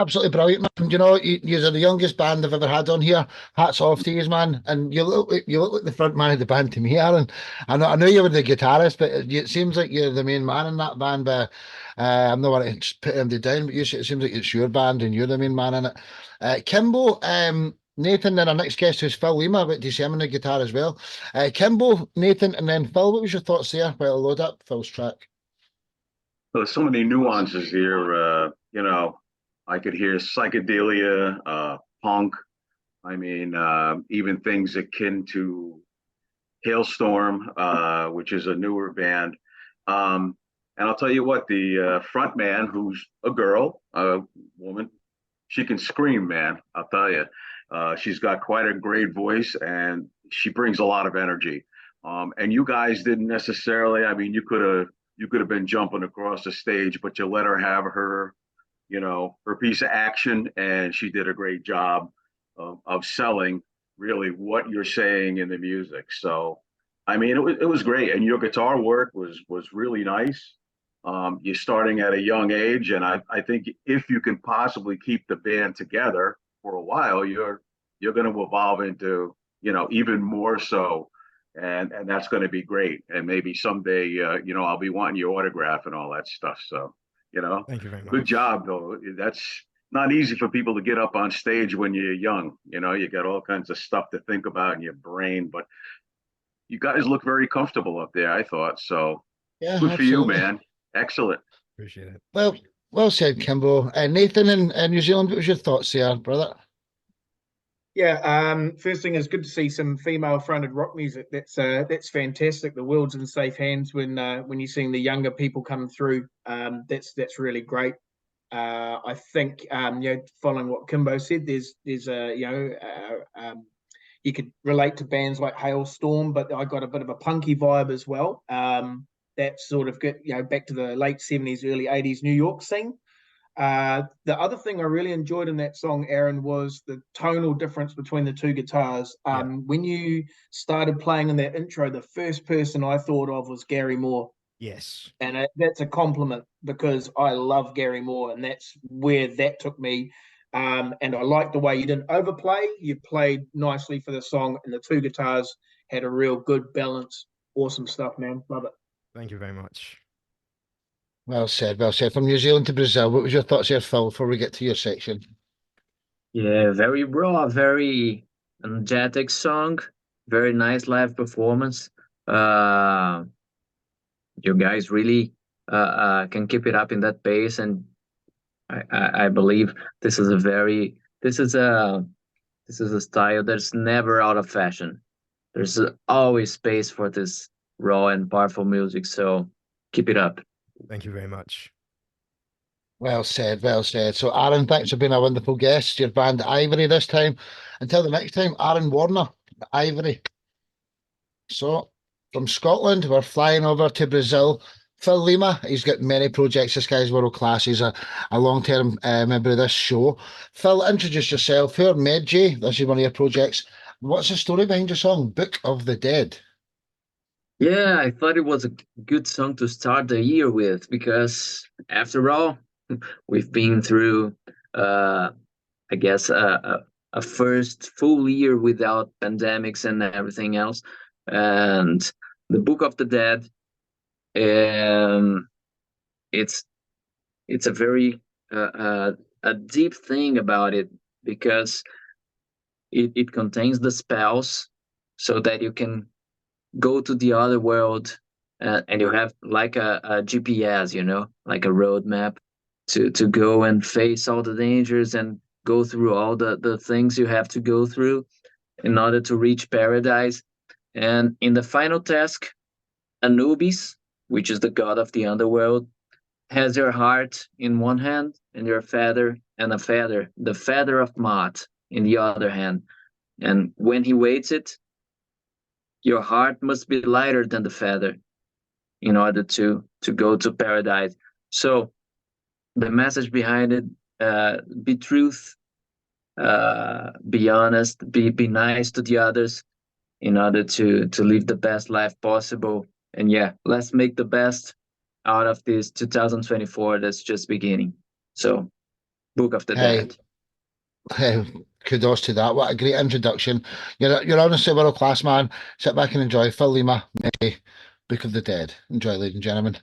[SPEAKER 1] Absolutely brilliant, man. You know, you're the youngest band I've ever had on here. Hats off to you, man. And you look like the front man of the band to me, Aaron. I know you were the guitarist, but it seems like you're the main man in that band. But I'm not want to put anybody down, but it seems like it's your band and you're the main man in it. Kimbo, Nathan, then our next guest who's Phil Lima, but he's on the guitar as well. Kimbo, Nathan, and then Phil. What was your thoughts there while I load up Phil's track?
[SPEAKER 4] Well, there's so many nuances here. You know, I could hear psychedelia, punk. I mean, even things akin to Hailstorm, which is a newer band. And I'll tell you what, the front man, who's a girl, a woman, she can scream, man. I'll tell you. She's got quite a great voice, and she brings a lot of energy. And you guys didn't necessarily. I mean, you could have been jumping across the stage, but you let her have her, you know, her piece of action, and she did a great job of selling really what you're saying in the music. So, I mean, it was great, and your guitar work was really nice. You're starting at a young age, and I think if you can possibly keep the band together for a while, you're going to evolve into, you know, even more so, and that's going to be great. And maybe someday, you know, I'll be wanting your autograph and all that stuff. So, you know,
[SPEAKER 12] Thank you very much.
[SPEAKER 4] Good job though. That's not easy for people to get up on stage when you're young. You know, you got all kinds of stuff to think about in your brain, but you guys look very comfortable up there, I thought. So
[SPEAKER 1] Yeah,
[SPEAKER 4] good for you,
[SPEAKER 1] absolutely.
[SPEAKER 4] man. Excellent.
[SPEAKER 12] Appreciate it.
[SPEAKER 1] Well said, Kimbo. Nathan in New Zealand, what was your thoughts there, brother?
[SPEAKER 7] Yeah, first thing is good to see some female-fronted rock music. That's fantastic. The world's in safe hands when you're seeing the younger people come through. That's really great. I think you know, following what Kimbo said, there's you could relate to bands like Hailstorm, but I got a bit of a punky vibe as well. That sort of get, you know, back to the late 70s, early 80s New York scene. The other thing I really enjoyed in that song, Aaron, was the tonal difference between the two guitars. When you started playing in that intro, the first person I thought of was Gary Moore.
[SPEAKER 12] Yes.
[SPEAKER 7] And that's a compliment because I love Gary Moore, and that's where that took me. And I liked the way you didn't overplay. You played nicely for the song, and the two guitars had a real good balance. Awesome stuff, man. Love it.
[SPEAKER 12] Thank you very much.
[SPEAKER 1] Well said, well said. From New Zealand to Brazil, what was your thoughts there, Phil, before we get to your section?
[SPEAKER 9] Yeah, very raw, very energetic song, very nice live performance. You guys really can keep it up in that pace, and I believe this is a style that's never out of fashion. There's always space for this raw and powerful music, so keep it up.
[SPEAKER 12] Thank you very much.
[SPEAKER 1] Well said, well said. So, Aaron, thanks for being a wonderful guest. Your band Ivory this time. Until the next time, Aaron Warner, Ivory. So, from Scotland, we're flying over to Brazil. Phil Lima, he's got many projects. This guy's world class. He's a long-term member of this show. Phil, introduce yourself. Who are Medjay? This is one of your projects. What's the story behind your song, Book of the Dead?
[SPEAKER 9] Yeah, I thought it was a good song to start the year with because, after all, we've been through, I guess, a first full year without pandemics and everything else. And the Book of the Dead, it's a very a deep thing about it because it contains the spells so that you can go to the other world and you have like a GPS, you know, like a roadmap to go and face all the dangers and go through all the things you have to go through in order to reach paradise. And in the final task, Anubis, which is the god of the underworld, has your heart in one hand and your feather and a feather, the feather of Maat, in the other hand. And when he weights it, your heart must be lighter than the feather in order to go to paradise. So the message behind it, be truth, be honest, be nice to the others in order to live the best life possible. And yeah, let's make the best out of this 2024 that's just beginning. So Book of the
[SPEAKER 1] Hey.
[SPEAKER 9] Dead.
[SPEAKER 1] Kudos to that. What a great introduction. You're honestly world class, man. Sit back and enjoy. Phil Lima, Book of the Dead. Enjoy, ladies and gentlemen.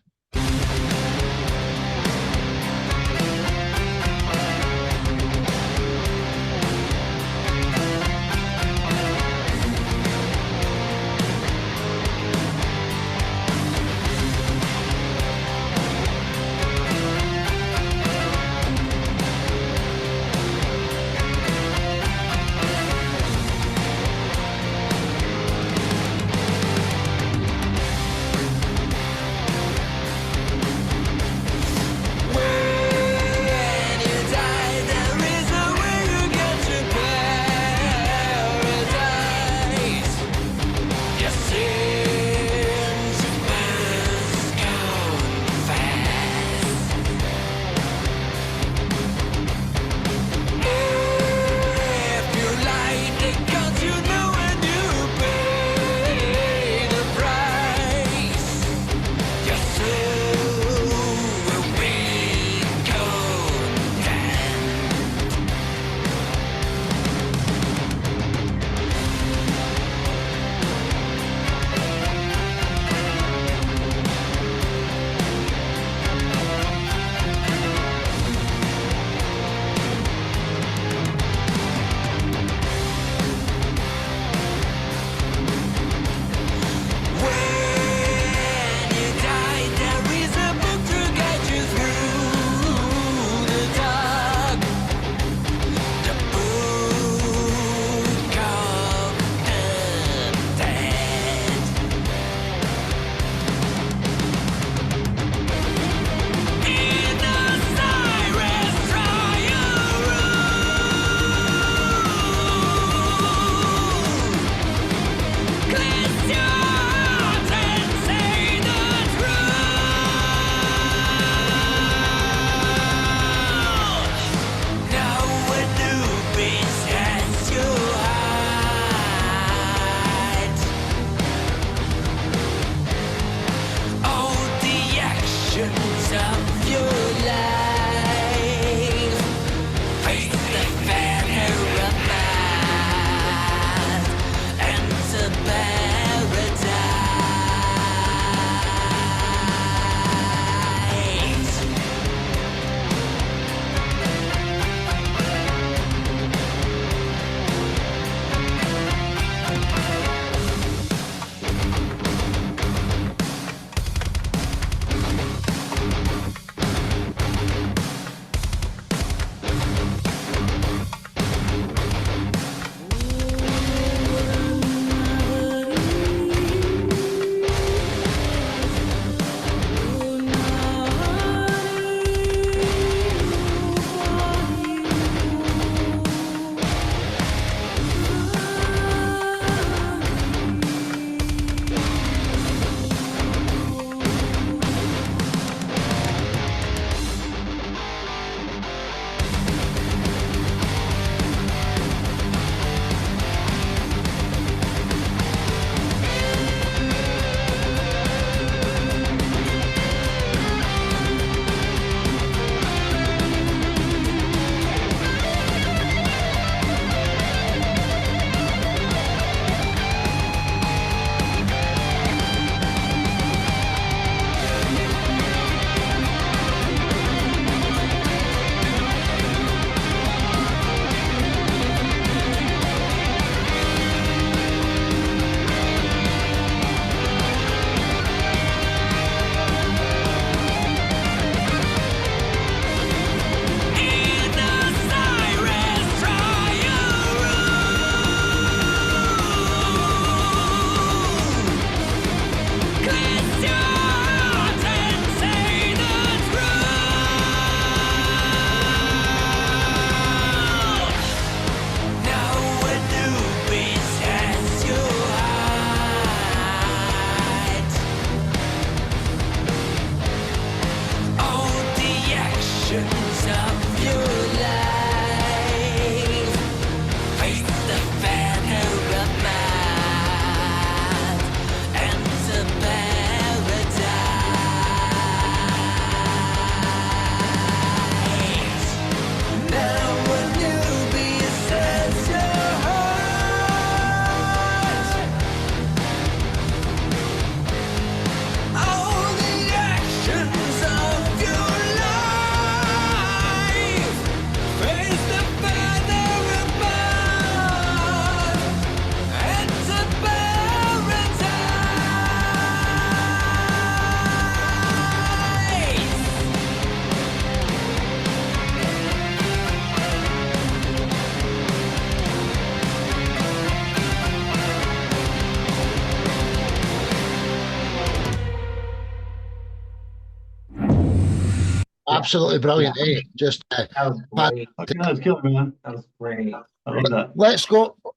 [SPEAKER 1] absolutely brilliant. Eh? Just
[SPEAKER 13] That was great.
[SPEAKER 10] Fucking hell, it's killer, man.
[SPEAKER 13] That was great.
[SPEAKER 10] I love that.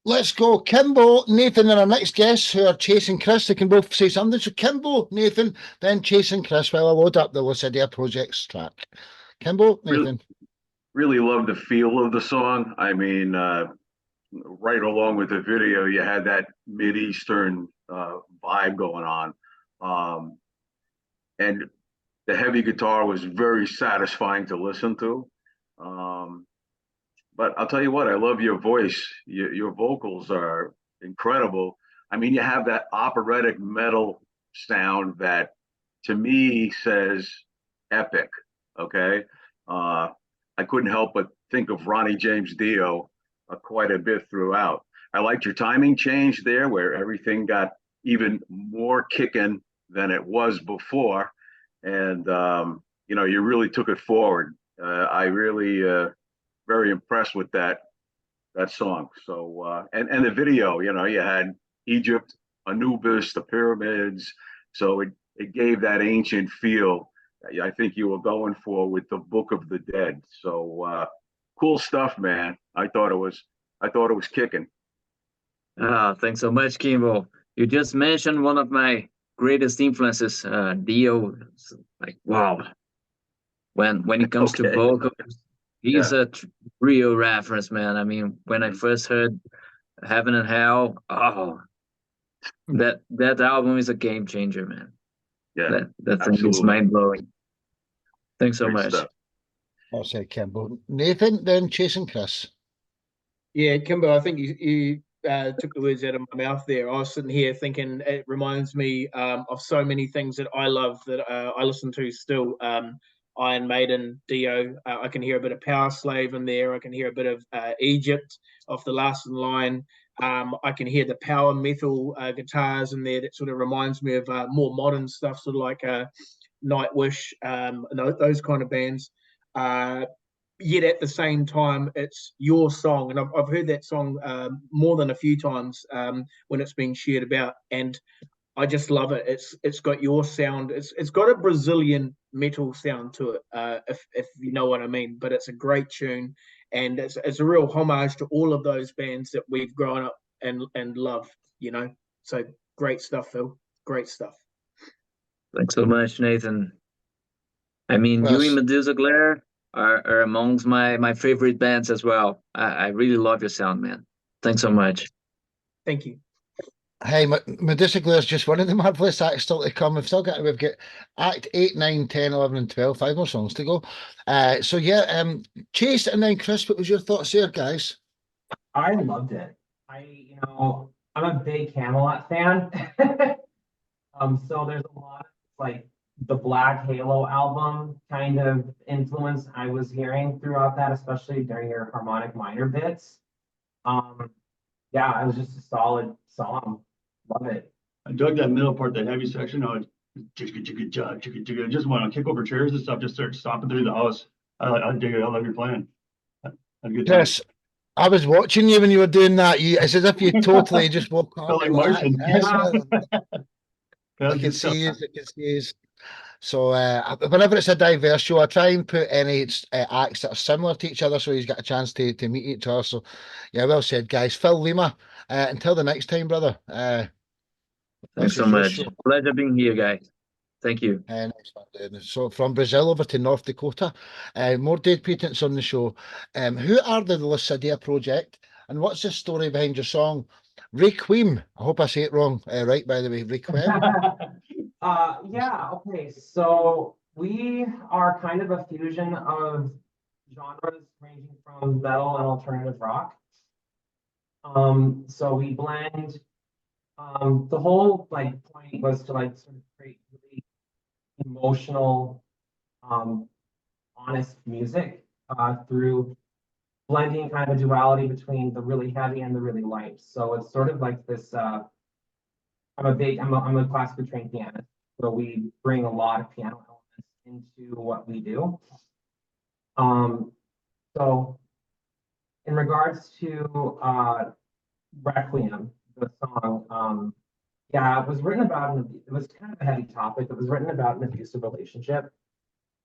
[SPEAKER 1] let's go. Kimbo, Nathan, and our next guests who are Chase and Chris. They can both say something. So Kimbo, Nathan, then Chase and Chris. While I load up the Lucidia Projects track. Kimbo, Nathan.
[SPEAKER 4] Really love the feel of the song. I mean, right along with the video, you had that Mid-Eastern vibe going on. And the heavy guitar was very satisfying to listen to. But I'll tell you what, I love your voice. Your vocals are incredible. I mean, you have that operatic metal sound that to me says epic, okay? I couldn't help but think of Ronnie James Dio quite a bit throughout. I liked your timing change there where everything got even more kicking than it was before. And, you really took it forward. I really, very impressed with that song. So, and the video, you had Egypt, Anubis, the pyramids. So it gave that ancient feel I think you were going for with the Book of the Dead. So cool stuff, man. I thought it was kicking.
[SPEAKER 9] Thanks so much, Kimbo. You just mentioned one of my greatest influences, Dio. Like, wow. When it comes to vocals, he's a real reference, man. I mean, when I first heard Heaven and Hell, that album is a game changer, man.
[SPEAKER 4] Yeah,
[SPEAKER 9] that thing is mind blowing. Thanks so much.
[SPEAKER 1] I'll say Kimbo. Nathan, then Chase and Chris.
[SPEAKER 7] Yeah, Kimbo, I think you took the words out of my mouth there. I was sitting here thinking it reminds me of so many things that I love that I listen to still. Iron Maiden, Dio. I can hear a bit of Power Slave in there. I can hear a bit of Egypt off the last in line. I can hear the power metal guitars in there. That sort of reminds me of more modern stuff, sort of like Nightwish, and those kind of bands. Yet at the same time, it's your song, and I've heard that song more than a few times when it's been shared about, and I just love it. It's got your sound. It's got a Brazilian metal sound to it, if you know what I mean. But it's a great tune, and it's a real homage to all of those bands that we've grown up and loved. So great stuff, Phil. Great stuff.
[SPEAKER 9] Thanks so much, Nathan. I mean, you and Medusa Glare are amongst my favorite bands as well. I really love your sound, man. Thanks so much.
[SPEAKER 7] Thank you.
[SPEAKER 1] Hey, Medusa Glare is just one of the marvelous acts still to come. We've got Act 8, 9, 10, 11, and 12. 5 more songs to go. Chase and then Chris, what was your thoughts there, guys?
[SPEAKER 13] I loved it. I'm a big Camelot fan. So there's a lot of like the Black Halo album kind of influence I was hearing throughout that, especially during your harmonic minor bits. It was just a solid song. Love it.
[SPEAKER 10] I dug that middle part, that heavy section. I just want to kick over chairs and stuff, just start stomping through the house. I dig it. I love your playing.
[SPEAKER 1] Yes, I was watching you when you were doing that. It's as if you totally just woke up.
[SPEAKER 10] Felt like Martian.
[SPEAKER 1] I can see you. So whenever it's a diverse show, I try and put any acts that are similar to each other so he's got a chance to meet each other. So yeah, well said, guys. Phil, Lima, until the next time, brother.
[SPEAKER 9] Thanks so much.
[SPEAKER 1] Show.
[SPEAKER 9] Pleasure being here, guys. Thank you.
[SPEAKER 1] So from Brazil over to North Dakota, more Dead Patents on the show. Who are the Lucidia Project and what's the story behind your song Requiem? I hope I say it wrong, right, by the way, Requiem.
[SPEAKER 13] Okay. So we are kind of a fusion of genres ranging from metal and alternative rock. So we blend. The whole point was to sort of create really emotional, honest music through blending kind of a duality between the really heavy and the really light. So it's sort of like this. I'm a classically trained pianist, so we bring a lot of piano elements into what we do. So in regards to Requiem, the song, it was written about, it was kind of a heavy topic. It was written about an abusive relationship.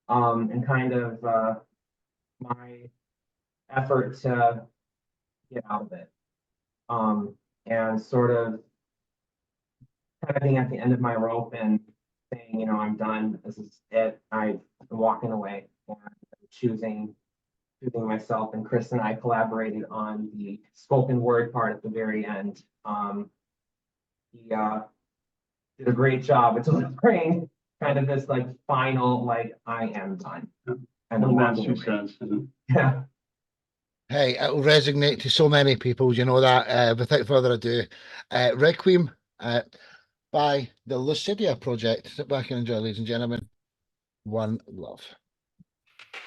[SPEAKER 13] and kind of my effort to get out of it, and sort of kind of being at the end of my rope and saying, you know, I'm done. This is it. I'm walking away and choosing myself. And Chris and I collaborated on the spoken word part at the very end. He did a great job at delivering kind of this like final, like, I am done. And
[SPEAKER 10] Well, that's 2 cents.
[SPEAKER 13] yeah.
[SPEAKER 1] Hey, it'll resonate to so many people, you know that. Without further ado, Requiem by the Lucidia Project. Sit back and enjoy, ladies and gentlemen. One love.
[SPEAKER 3] Thank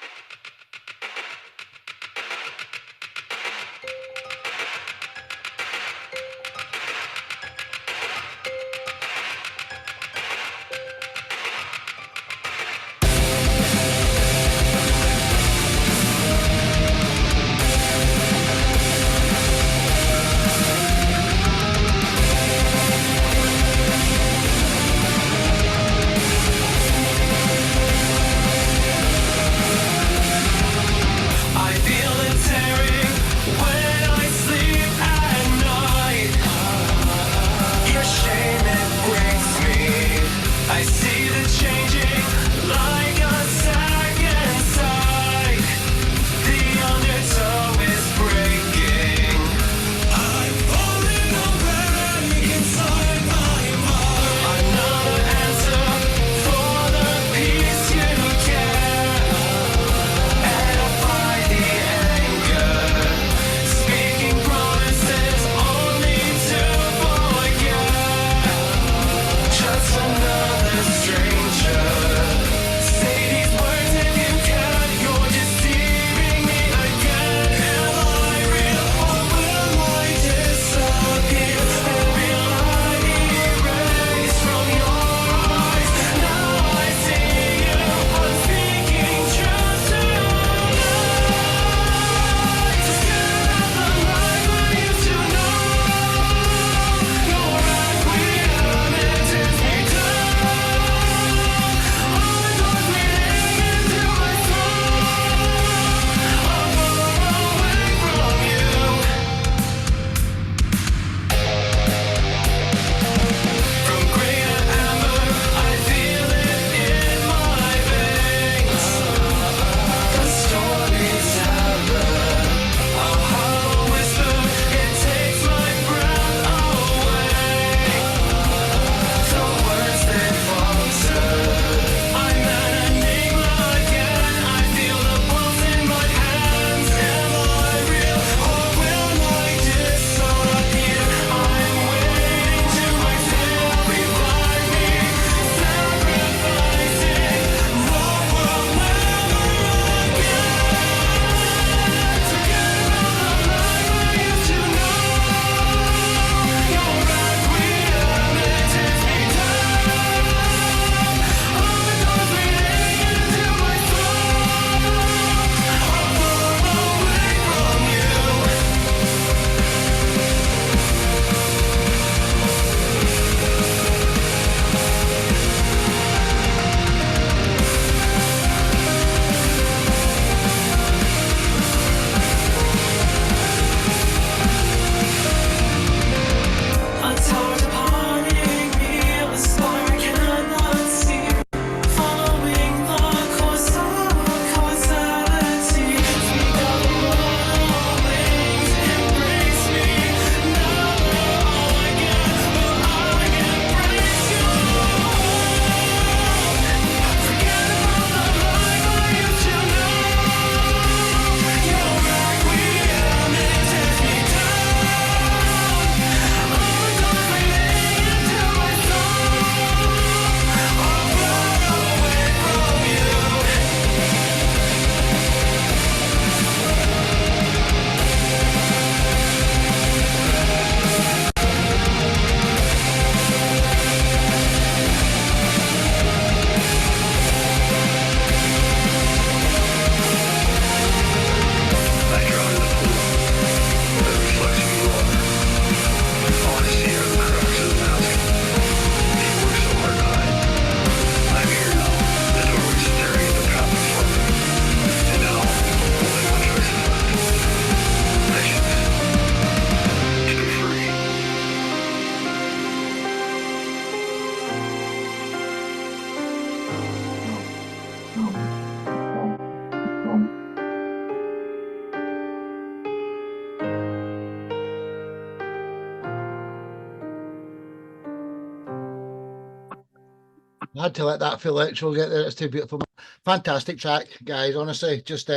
[SPEAKER 1] had to let that full electro get there. It's too beautiful. Fantastic track, guys. Honestly, just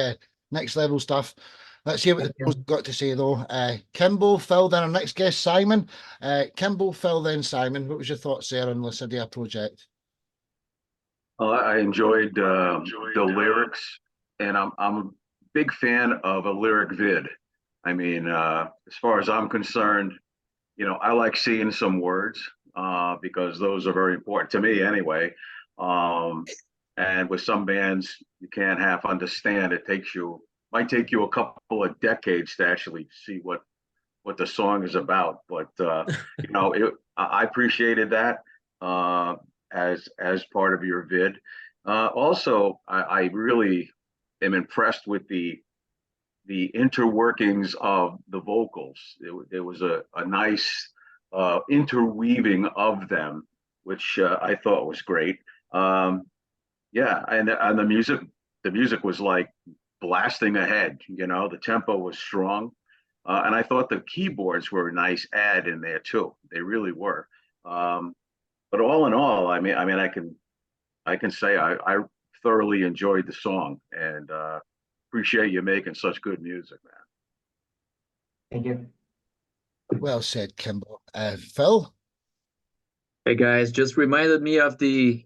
[SPEAKER 1] next level stuff. Let's hear what the people's got to say though. Kimbo, Phil, then our next guest, Simon. Kimbo, Phil, then Simon. What was your thoughts there on Lucidia project?
[SPEAKER 4] I enjoyed the lyrics, and I'm a big fan of a lyric vid. I mean, as far as I'm concerned, you know, I like seeing some words because those are very important to me anyway. And with some bands, you can't half understand. It might take you a couple of decades to actually see what the song is about. But you know, I appreciated that as part of your vid. Also, I really am impressed with the interworkings of the vocals. There was a nice interweaving of them, which I thought was great. Yeah, and the music was like blasting ahead. You know, the tempo was strong, and I thought the keyboards were a nice add in there too. They really were. But all in all, I mean, I can say I thoroughly enjoyed the song, and appreciate you making such good music, man.
[SPEAKER 13] Thank you.
[SPEAKER 1] Well said, Kimbo. Phil?
[SPEAKER 9] Hey guys, just reminded me of the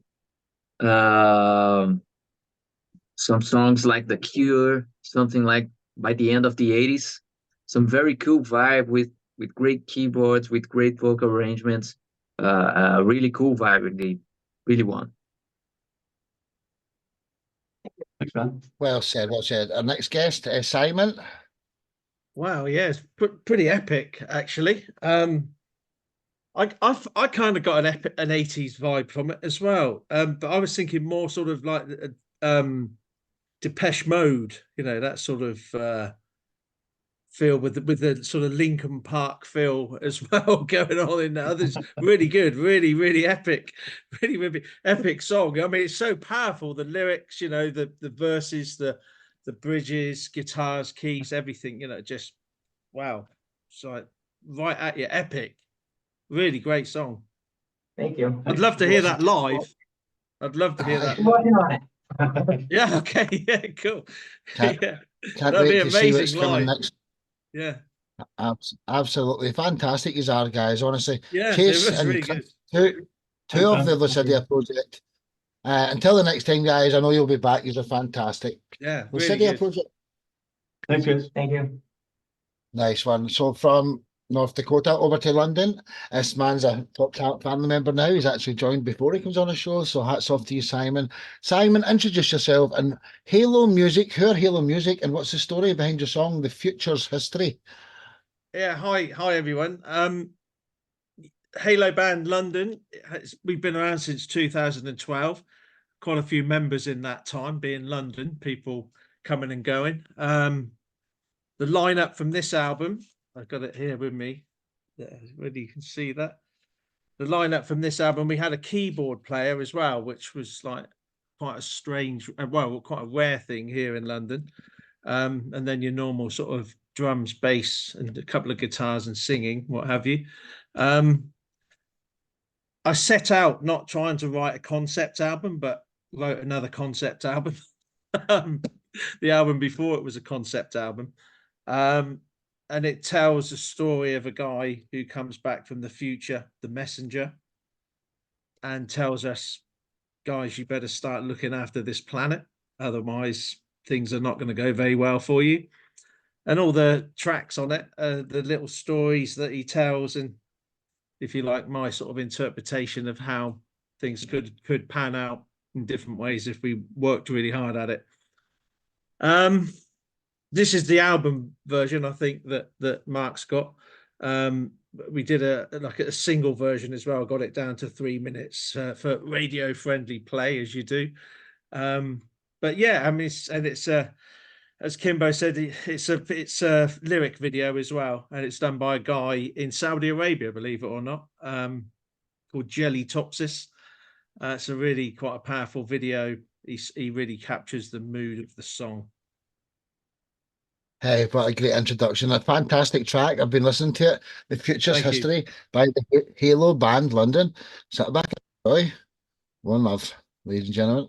[SPEAKER 9] some songs like The Cure, something like by the end of the 80s. Some very cool vibe with great keyboards, with great vocal arrangements. Really cool vibe indeed. Really one.
[SPEAKER 10] Thanks, man.
[SPEAKER 1] Well said, well said. Our next guest, Simon.
[SPEAKER 14] Wow, yeah, it's pretty epic actually. I kind of got an 80s vibe from it as well. But I was thinking more sort of like Depeche Mode, you know, that sort of feel with the sort of Linkin Park feel as well going on in there. Others really good, really epic, really epic song. I mean, it's so powerful. The lyrics, you know, the verses, the bridges, guitars, keys, everything, you know, just wow. It's like right at you, epic. Really great song.
[SPEAKER 13] Thank you.
[SPEAKER 14] I'd love to hear that live. I'd love to hear that.
[SPEAKER 13] Working on it.
[SPEAKER 14] Yeah, okay, yeah, cool.
[SPEAKER 1] Can't
[SPEAKER 14] That'd be
[SPEAKER 1] wait to see what's
[SPEAKER 14] amazing
[SPEAKER 1] coming
[SPEAKER 14] live.
[SPEAKER 1] next.
[SPEAKER 14] Yeah.
[SPEAKER 1] Absolutely fantastic as our guys, honestly.
[SPEAKER 14] Yeah,
[SPEAKER 1] Chase
[SPEAKER 14] it was
[SPEAKER 1] and
[SPEAKER 14] really good.
[SPEAKER 1] two of the Lucidia project. Until the next time, guys, I know you'll be back. You're fantastic.
[SPEAKER 14] Yeah, really
[SPEAKER 1] Lucidia
[SPEAKER 14] good.
[SPEAKER 1] project.
[SPEAKER 10] Thanks, guys.
[SPEAKER 13] Thank you.
[SPEAKER 1] Nice one. So from North Dakota over to London, this man's a top family member now. He's actually joined before he comes on the show. So hats off to you, Simon. Simon, introduce yourself and Halo Music. Who are Halo Music and what's the story behind your song, The Future's History?
[SPEAKER 14] Yeah, hi everyone. Halo Band London. We've been around since 2012. Quite a few members in that time, being London, people coming and going. The lineup from this album, I've got it here with me. Whether you can see that. The lineup from this album, we had a keyboard player as well, which was like quite a strange, well, quite a rare thing here in London. And then your normal sort of drums, bass, and a couple of guitars and singing, what have you. I set out not trying to write a concept album, but wrote another concept album. The album before it was a concept album. And it tells the story of a guy who comes back from the future, the messenger, and tells us, guys, you better start looking after this planet. Otherwise, things are not going to go very well for you. And all the tracks on it, the little stories that he tells, and if you like, my sort of interpretation of how things could pan out in different ways if we worked really hard at it. This is the album version, I think, that Mark's got. We did a single version as well. Got it down to 3 minutes for radio friendly play, as you do. But yeah, I mean, it's as Kimbo said, it's a lyric video as well, and it's done by a guy in Saudi Arabia, believe it or not, called Jelly Topsis. It's a really quite a powerful video. He really captures the mood of the song.
[SPEAKER 1] Hey, what a great introduction. A fantastic track. I've been listening to it. The Future's History by the Halo Band London. Sit back and enjoy. One love, ladies and gentlemen.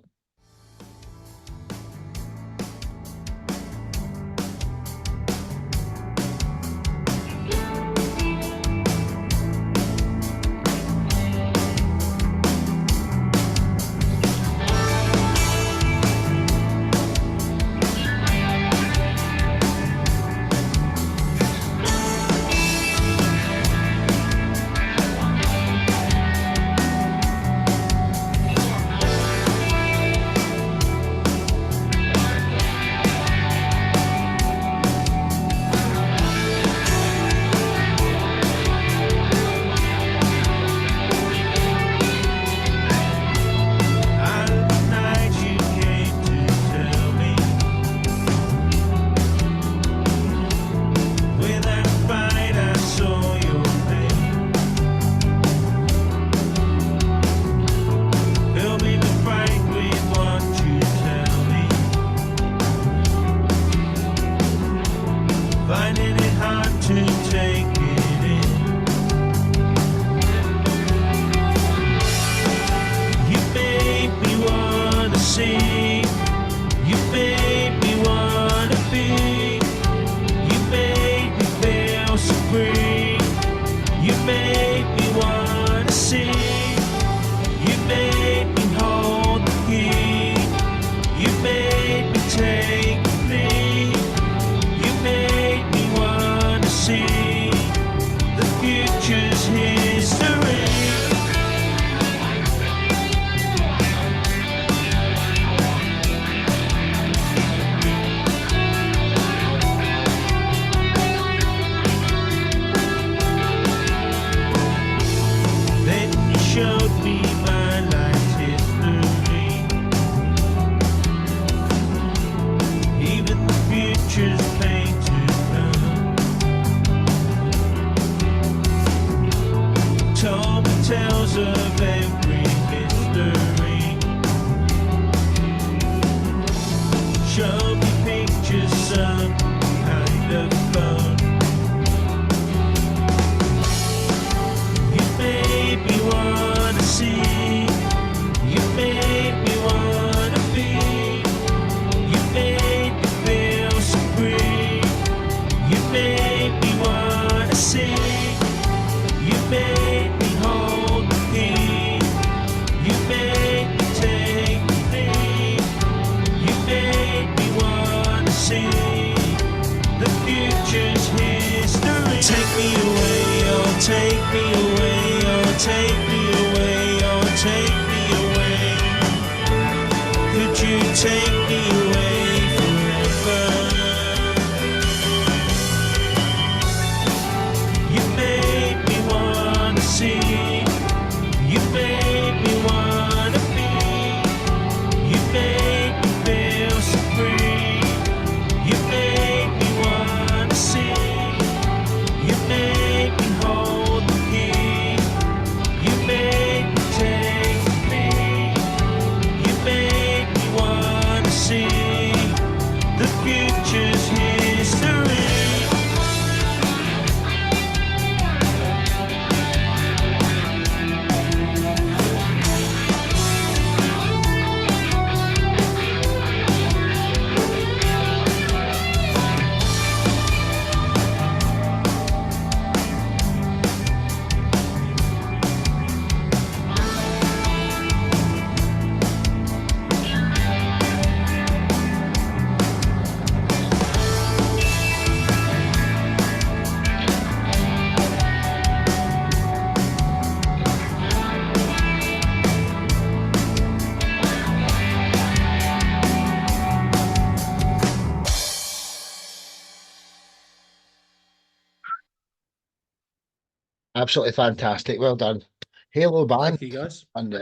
[SPEAKER 1] Absolutely fantastic. Well done. Halo band.
[SPEAKER 14] Thank you, guys.
[SPEAKER 1] And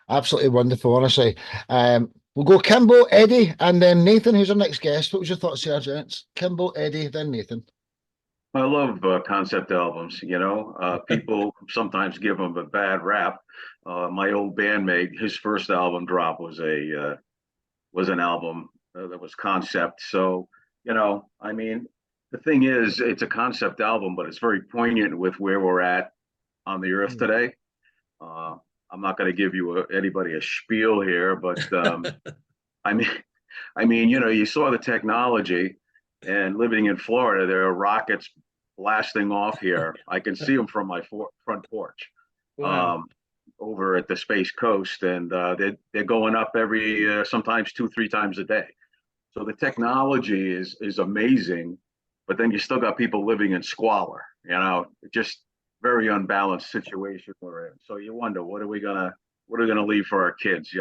[SPEAKER 1] absolutely wonderful, honestly. We'll go Kimbo, Eddie, and then Nathan, who's our next guest. What was your thoughts here, gents? Kimbo, Eddie, then Nathan.
[SPEAKER 4] I love concept albums. People sometimes give them a bad rap. My old bandmate, his first album drop was an album that was concept. So, I mean, the thing is, it's a concept album, but it's very poignant with where we're at on the earth today. I'm not going to give you anybody a spiel here, but I mean, you saw the technology, and living in Florida, there are rockets blasting off here. I can see them from my front porch.
[SPEAKER 14] Wow.
[SPEAKER 4] Over at the Space Coast, and they're going up every sometimes 2-3 times a day. So the technology is amazing, but then you still got people living in squalor. Just very unbalanced situation we're in. So you wonder, what are we gonna leave for our kids?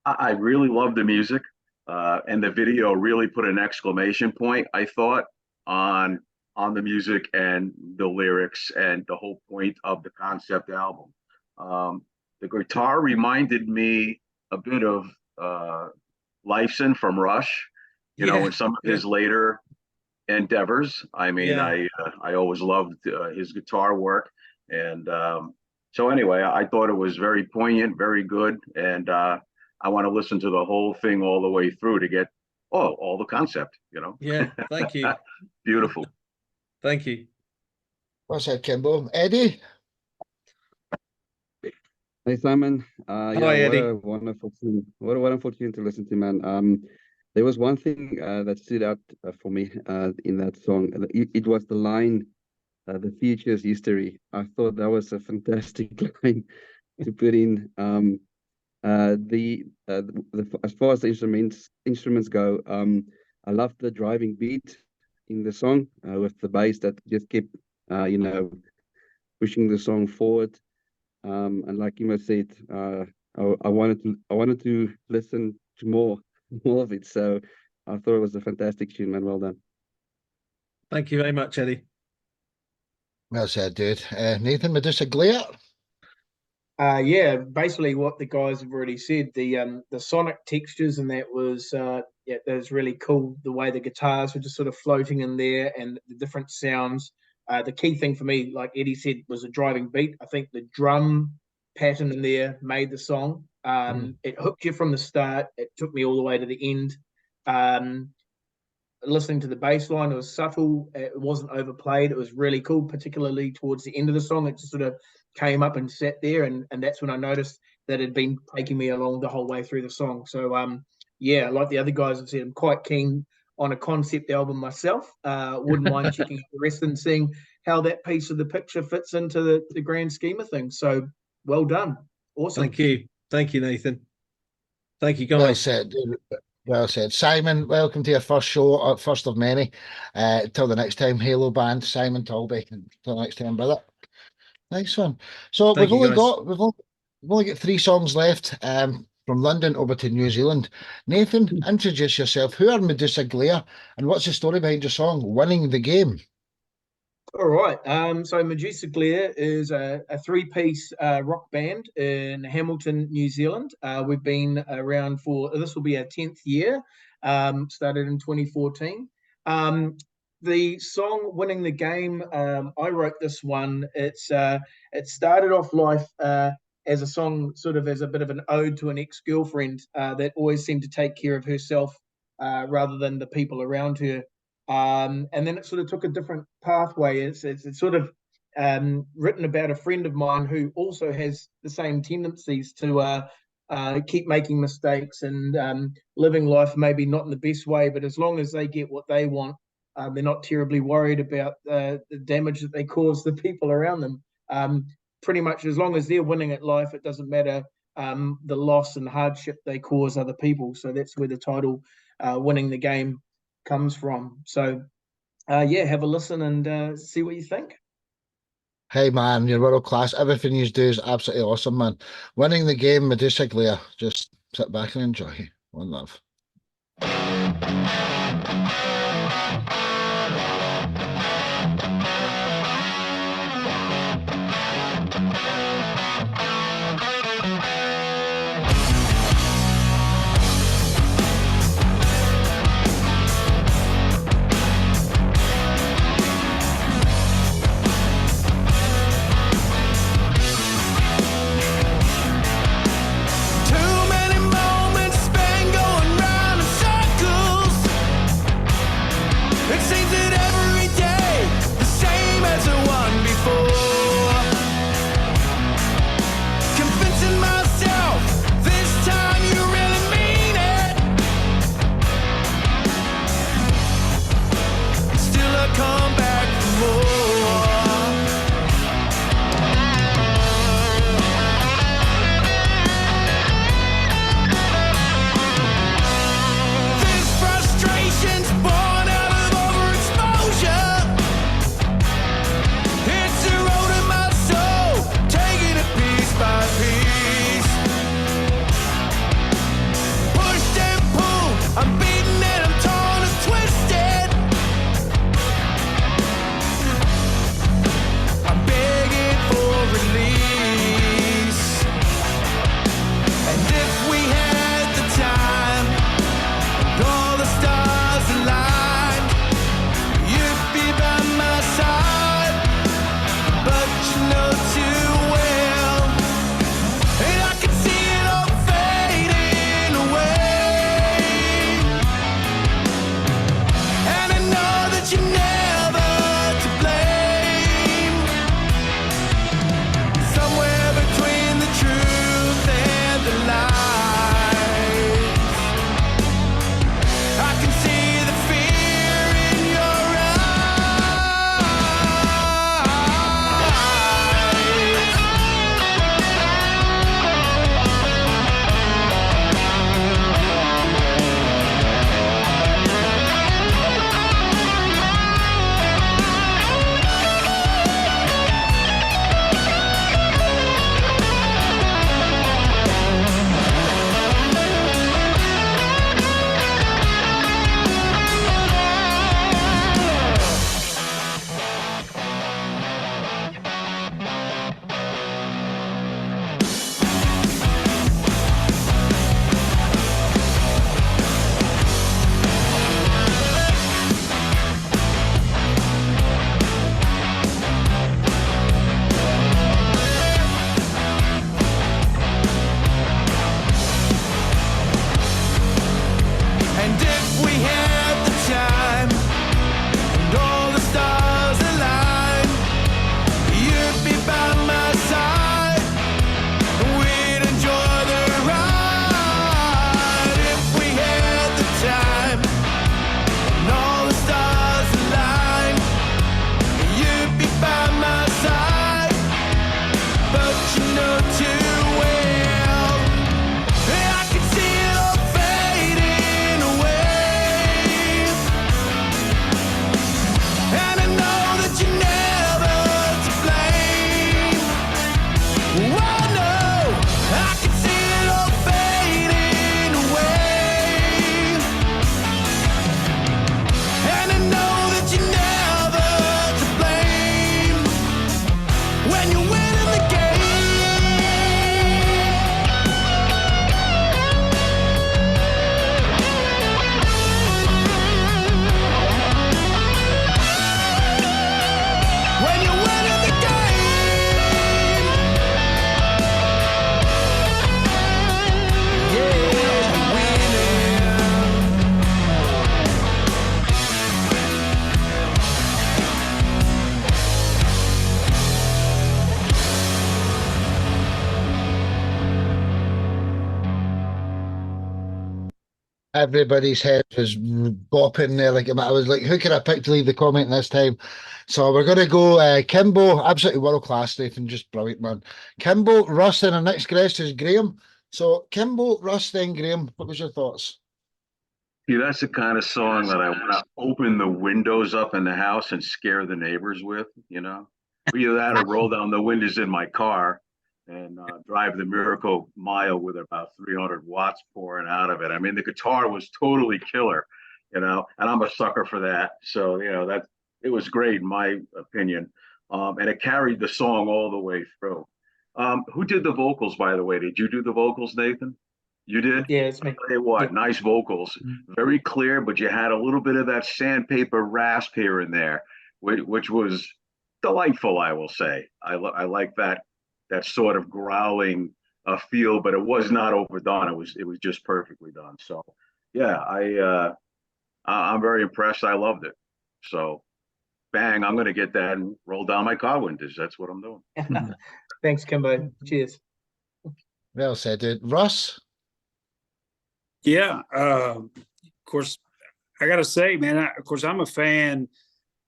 [SPEAKER 4] I really love the music, and the video really put an exclamation point, I thought, on the music and the lyrics and the whole point of the concept album. The guitar reminded me a bit of Lifeson from Rush, in some of his later endeavors. I mean, I always loved his guitar work. And so anyway, I thought it was very poignant, very good. And I want to listen to the whole thing all the way through to get all the concept,
[SPEAKER 14] Yeah, thank you.
[SPEAKER 4] Beautiful.
[SPEAKER 14] Thank you.
[SPEAKER 1] Well said, Kimbo. Eddy?
[SPEAKER 8] Hey, Simon.
[SPEAKER 14] Hi,
[SPEAKER 8] What
[SPEAKER 14] Eddy.
[SPEAKER 8] a wonderful tune. What a wonderful tune to listen to, man. There was one thing that stood out for me in that song. It was the line, "The future's history." I thought that was a fantastic line to put in. As far as the instruments go, I loved the driving beat in the song with the bass that just kept, pushing the song forward. And like Ima said, I wanted to listen to more of it. So I thought it was a fantastic tune, man. Well done.
[SPEAKER 14] Thank you very much, Eddy.
[SPEAKER 1] Well said, dude. Nathan, Medusa Glare?
[SPEAKER 7] Yeah, basically what the guys have already said. The sonic textures and that was that was really cool. The way the guitars were just sort of floating in there and the different sounds. The key thing for me, like Eddy said, was the driving beat. I think the drum pattern in there made the song. It hooked you from the start. It took me all the way to the end. Listening to the bass line, it was subtle. It wasn't overplayed. It was really cool, particularly towards the end of the song. It just sort of came up and sat there, and that's when I noticed that it had been taking me along the whole way through the song. So, yeah, like the other guys have said, I'm quite keen on a concept album myself. Wouldn't mind checking out the rest and seeing how that piece of the picture fits into the grand scheme of things. So, well done. Awesome.
[SPEAKER 14] Thank you, Nathan. Thank you, guys.
[SPEAKER 1] Well said, dude. Well said. Simon, welcome to your first show, first of many. Till the next time, Halo Band, Simon Talby. Till the next time, brother. Nice one. So we've only got 3 songs left. From London over to New Zealand. Nathan, introduce yourself. Who are Medusa Glare, and what's the story behind your song, Winning the Game?
[SPEAKER 7] All right. So Medusa Glare is a 3-piece rock band in Hamilton, New Zealand. We've been around this will be our 10th year. Started in 2014. The song "Winning the Game," I wrote this one. It started off life as a song, sort of as a bit of an ode to an ex-girlfriend that always seemed to take care of herself rather than the people around her. And then it sort of took a different pathway. It's sort of written about a friend of mine who also has the same tendencies to keep making mistakes and living life maybe not in the best way, but as long as they get what they want, they're not terribly worried about the damage that they cause the people around them. Pretty much as long as they're winning at life, it doesn't matter the loss and hardship they cause other people. So that's where the title "Winning the Game" comes from. So yeah, have a listen and see what you think.
[SPEAKER 1] Hey man, you're world class. Everything you do is absolutely awesome, man. Winning the Game, Medusa Glare. Just sit back and enjoy. One love.
[SPEAKER 3] Too many moments spent going round in circles.
[SPEAKER 1] Everybody's head was bopping there. Like I was like, who could I pick to leave the comment this time? So we're going to go Kimbo, absolutely world class, Nathan, just brilliant, man. Kimbo, Russ, and our next guest is Graham. So Kimbo, Russ, then Graham. What was your thoughts?
[SPEAKER 4] See, that's the kind of song that I want to open the windows up in the house and scare the neighbors with, you know? Either that or roll down the windows in my car and drive the Miracle Mile with about 300 watts pouring out of it. I mean, the guitar was totally killer, you know, and I'm a sucker for that. So, you know, it was great in my opinion. And it carried the song all the way through. Who did the vocals, by the way? Did you do the vocals, Nathan? You did?
[SPEAKER 7] Yeah, it's me.
[SPEAKER 4] I'll tell you what, nice vocals, very clear, but you had a little bit of that sandpaper rasp here and there, which was delightful, I will say. I like that sort of growling feel, but it was not overdone. It was just perfectly done. So yeah, I'm very impressed. I loved it. So bang, I'm gonna get that and roll down my car windows. That's what I'm doing.
[SPEAKER 7] Thanks, Kimbo. Cheers.
[SPEAKER 1] Well said, dude. Russ?
[SPEAKER 5] Yeah, of course, I gotta say, man. Of course, I'm a fan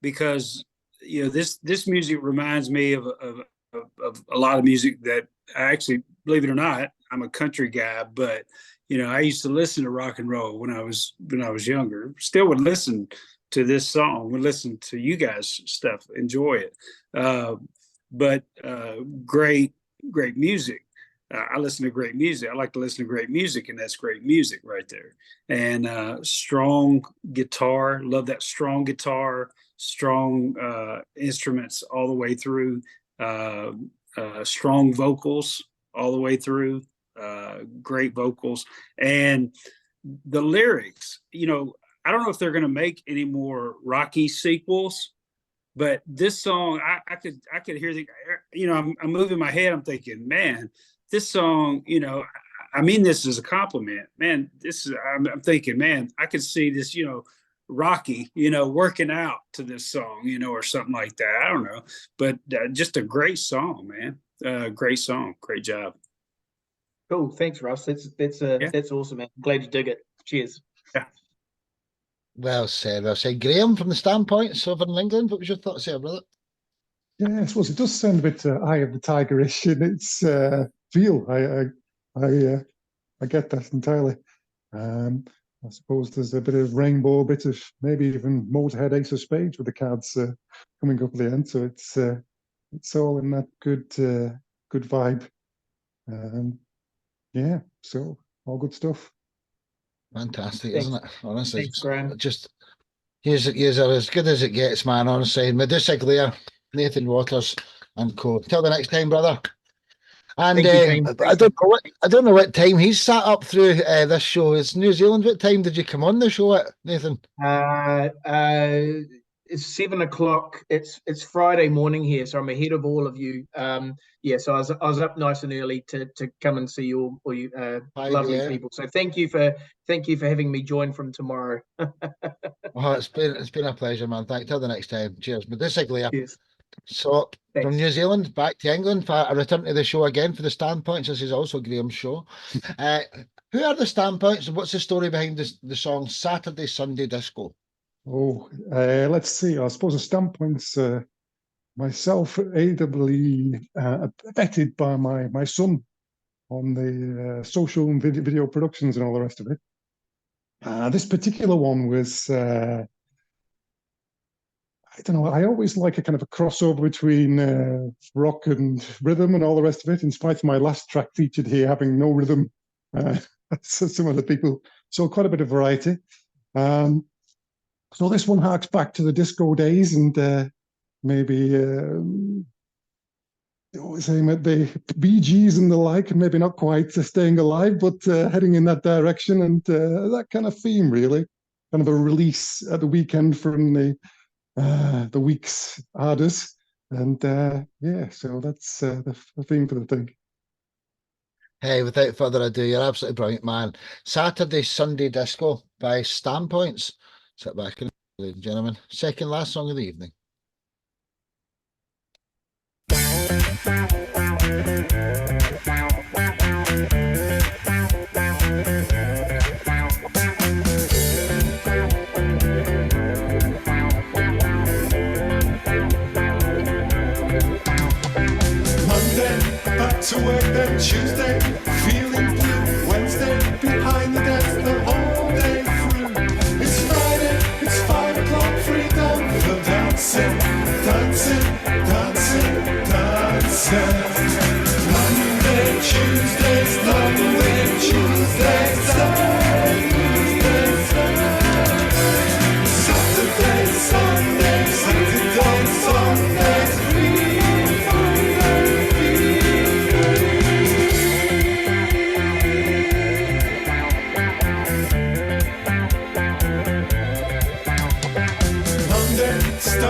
[SPEAKER 5] because you know this music reminds me of a lot of music that I actually, believe it or not, I'm a country guy, but you know I used to listen to rock and roll when I was younger. Still would listen to this song, would listen to you guys' stuff, enjoy it. But great music. I listen to great music. I like to listen to great music, and that's great music right there. And strong guitar, love that strong guitar, strong instruments all the way through, strong vocals all the way through, great vocals. And the lyrics, you know, I don't know if they're going to make any more Rocky sequels, but this song, I could hear you know, I'm moving my head. I'm thinking, man, this song, you know, I mean this as a compliment, man. I'm thinking, man, I could see this, you know, Rocky, you know, working out to this song, you know, or something like that. I don't know, but just a great song, man. Great song, great job.
[SPEAKER 7] Cool, thanks, Russ. That's awesome, man. I'm glad you dig it. Cheers.
[SPEAKER 5] Yeah.
[SPEAKER 1] Well said. Well said. Graham from the Stampoints over in England. What was your thoughts there, brother?
[SPEAKER 15] Yeah, I suppose it does sound a bit Eye of the Tiger-ish in its feel. I get that entirely. I suppose there's a bit of Rainbow, a bit of maybe even Motorhead, Ace of Spades with the cards coming up at the end. So it's all in that good vibe. Yeah, so all good stuff.
[SPEAKER 1] Fantastic, isn't it? Honestly,
[SPEAKER 7] Thanks, Graham.
[SPEAKER 1] Just here's are as good as it gets, man. Honestly, Medusa, Nathan Waters, and co. Till the next time, brother. And I don't know what time he's sat up through this show. It's New Zealand. What time did you come on the show at, Nathan?
[SPEAKER 7] It's 7 o'clock. It's Friday morning here, so I'm ahead of all of you. Yeah, so I was up nice and early to come and see all you lovely people. So thank you for having me join from tomorrow.
[SPEAKER 1] Oh, it's been a pleasure, man. Till the next time. Cheers. Medusa.
[SPEAKER 7] Cheers.
[SPEAKER 1] So from New Zealand back to England, I return to the show again for the Standpoints. This is also Graham's show. Who are the Standpoints and what's the story behind the song Saturday Sunday Disco?
[SPEAKER 15] Oh, let's see. I suppose the Standpoints, myself, ably abetted by my son on the social and video productions and all the rest of it. This particular one was, I don't know, I always like a kind of a crossover between rock and rhythm and all the rest of it, in spite of my last track featured here having no rhythm. Some other people saw quite a bit of variety. So this one harks back to the disco days and maybe saying that the Bee Gees and the like, maybe not quite staying alive, but heading in that direction and that kind of theme, really. Kind of a release at the weekend from the week's hardest. And yeah, so that's the theme for the thing.
[SPEAKER 1] Hey, without further ado, you're absolutely brilliant, man. Saturday Sunday Disco by Stampoints. Sit back, ladies and gentlemen. Second last song of the evening.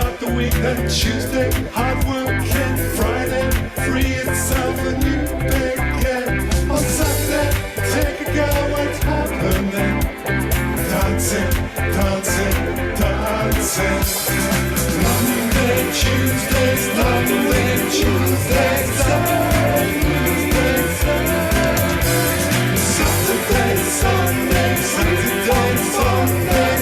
[SPEAKER 3] start the week. Then Tuesday, hard working. Friday, free itself a new begin. On Saturday, take a go, what's happening? Dancing, dancing, dancing. Monday, Tuesdays, Monday, Tuesdays, Saturday, Sunday, Saturday, Sunday.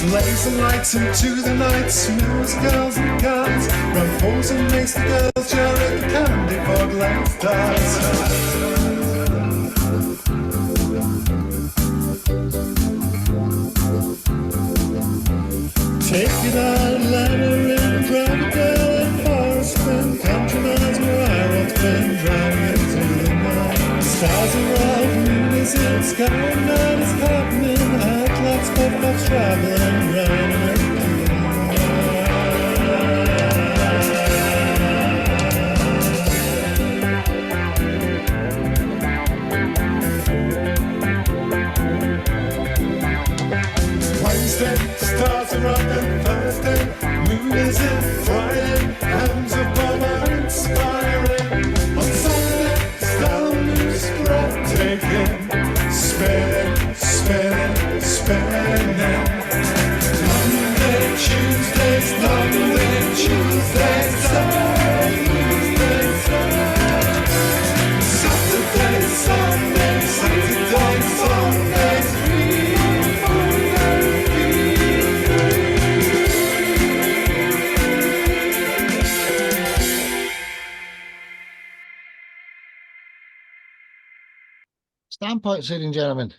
[SPEAKER 3] Blazing lights into the night, smells girls and guys, run pose and makes the girls jar at the candy fog lights dies. Take it out, ladder and drive it down forest and country miles where I once been driving into the night. Stars are out, moon is in, sky and night is happening. Headlights, footbox traveling, riding up to the Wednesday, stars are up and Thursday, moon is in, Friday, heavens above are inspiring. On Saturday, Stallons breathtaking, spinning, spinning, spinning. Monday, Tuesdays, Monday, Tuesdays, Saturday, Sunday, Saturday, Sunday.
[SPEAKER 1] Stampoints, ladies and gentlemen.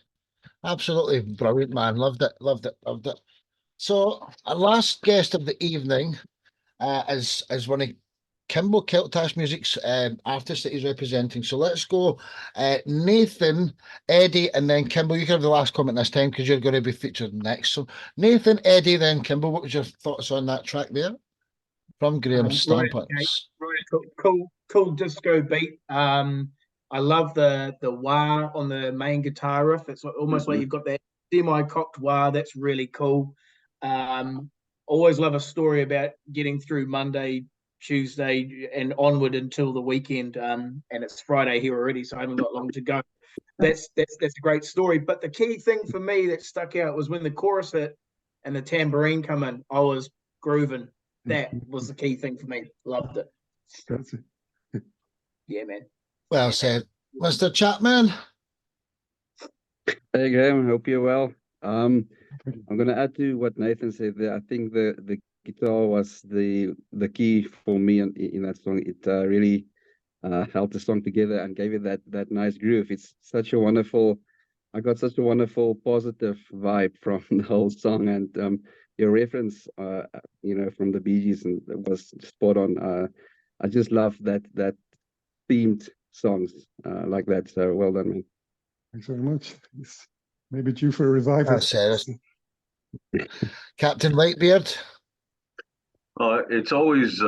[SPEAKER 1] Absolutely brilliant, man. Loved it, loved it, loved it. So, our last guest of the evening is one of Kimbo Keltash Music's artists that he's representing. So let's go Nathan, Eddy, and then Kimbo. You can have the last comment this time because you're going to be featured next. So Nathan, Eddy, then Kimbo. What was your thoughts on that track there from Graham's Stampoints?
[SPEAKER 7] Cool disco beat. I love the wah on the main guitar riff. It's almost like you've got that semi-cocked wah. That's really cool. Always love a story about getting through Monday, Tuesday, and onward until the weekend. And it's Friday here already, so I haven't got long to go. That's a great story. But the key thing for me that stuck out was when the chorus hit and the tambourine come in. I was grooving. That was the key thing for me. Loved it.
[SPEAKER 15] That's it.
[SPEAKER 7] Yeah, man.
[SPEAKER 1] Well said, Mr. Chapman.
[SPEAKER 8] Hey Graham, hope you're well. I'm going to add to what Nathan said there. I think the guitar was the key for me in that song. It really held the song together and gave it that nice groove. It's such a wonderful. I got such a wonderful positive vibe from the whole song, and your reference, from the Bee Gees, and it was spot on. I just love that themed songs like that. So well done, man.
[SPEAKER 15] Thanks very much. It's maybe due for a revival.
[SPEAKER 1] Captain Whitebeard.
[SPEAKER 4] It's always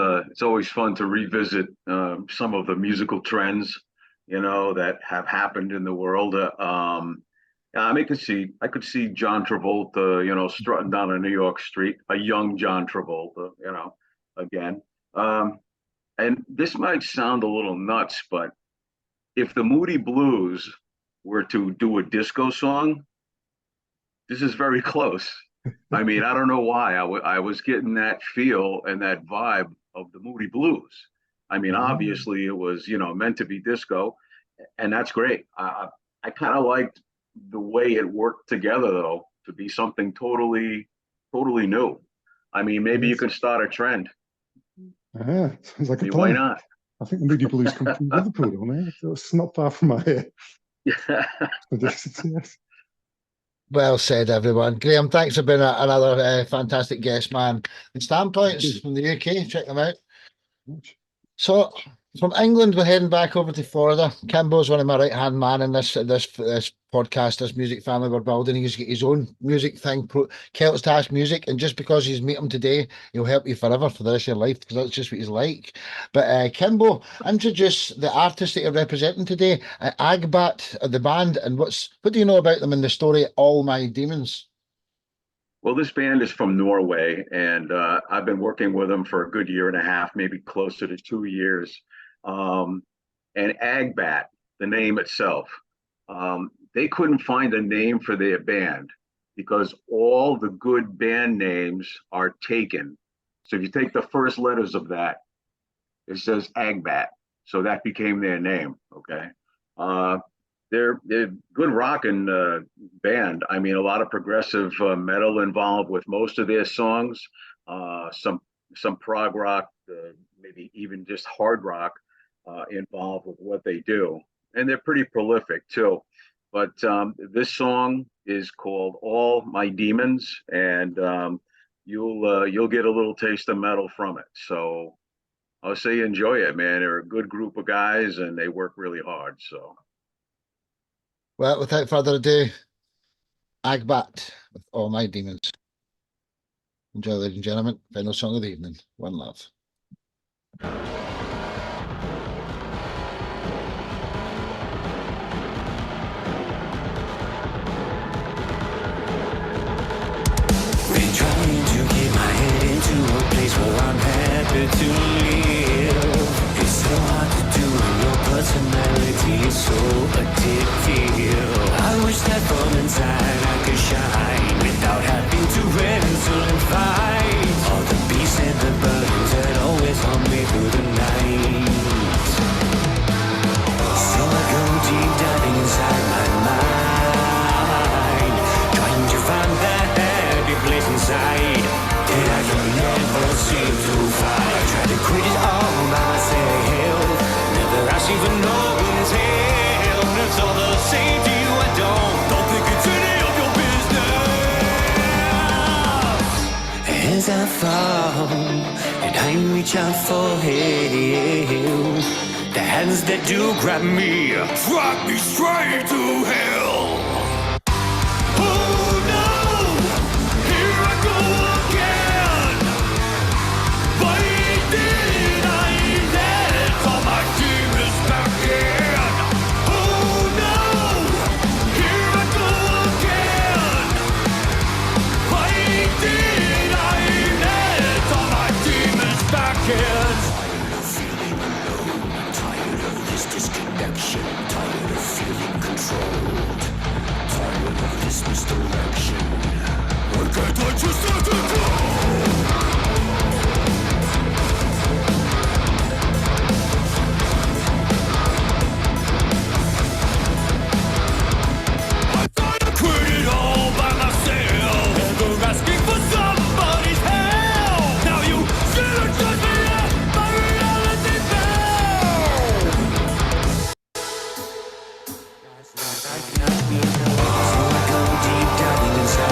[SPEAKER 4] fun to revisit some of the musical trends, that have happened in the world. I could see John Travolta, strutting down a New York street, a young John Travolta, again. And this might sound a little nuts, but if the Moody Blues were to do a disco song, this is very close. I mean, I don't know why. I was getting that feel and that vibe of the Moody Blues. I mean, obviously it was, meant to be disco, and that's great. I kind of liked the way it worked together, though, to be something totally new. I mean, maybe you could start a trend.
[SPEAKER 15] Sounds like a plan.
[SPEAKER 4] Why not?
[SPEAKER 15] I think the Moody Blues come from Liverpool, don't they? So it's not far from my head. Yes.
[SPEAKER 1] Well said, everyone. Graham, thanks for being another fantastic guest, man. And Stampoints from the UK, check them out. So, From England, we're heading back over to Florida. Kimbo's one of my right-hand man in this podcast, this music family we're building. He's got his own music thing, Celts Task Music, and just because you meet him today, he'll help you forever for the rest of your life, because that's just what he's like. But Kimbo, introduce the artist that you're representing today, AGBAT, the band, and what do you know about them in the story All My Demons?
[SPEAKER 4] Well, this band is from Norway, and I've been working with them for a good year and a half, maybe closer to 2 years. And AGBAT, the name itself, they couldn't find a name for their band because all the good band names are taken. So if you take the first letters of that, it says AGBAT. So that became their name. Okay. They're good rockin' band. I mean, a lot of progressive metal involved with most of their songs. Some prog rock, maybe even just hard rock involved with what they do, and they're pretty prolific too. But this song is called "All My Demons," and you'll get a little taste of metal from it. So I'll say enjoy it, man. They're a good group of guys, and they work really hard. So.
[SPEAKER 1] Well, without further ado, AGBAT with All My Demons. Enjoy, ladies and gentlemen. Final song of the evening. One Love.
[SPEAKER 3] Been trying to get my head into a place where I'm happy to live. It's so hard to do when your personality is so addictive. I wish that from inside I could shine without having to wrestle and fight all the beasts and the burdens that always haunt me through the night. So I go deep diving inside my mind, trying to find that happy place inside that I can never seem to find. I try to quit it all by myself, never asking for no one's help. It's all the same to you, I don't think it's any of your business. As I fall and I reach out for help, the hands that do grab me drag me straight to hell. Inside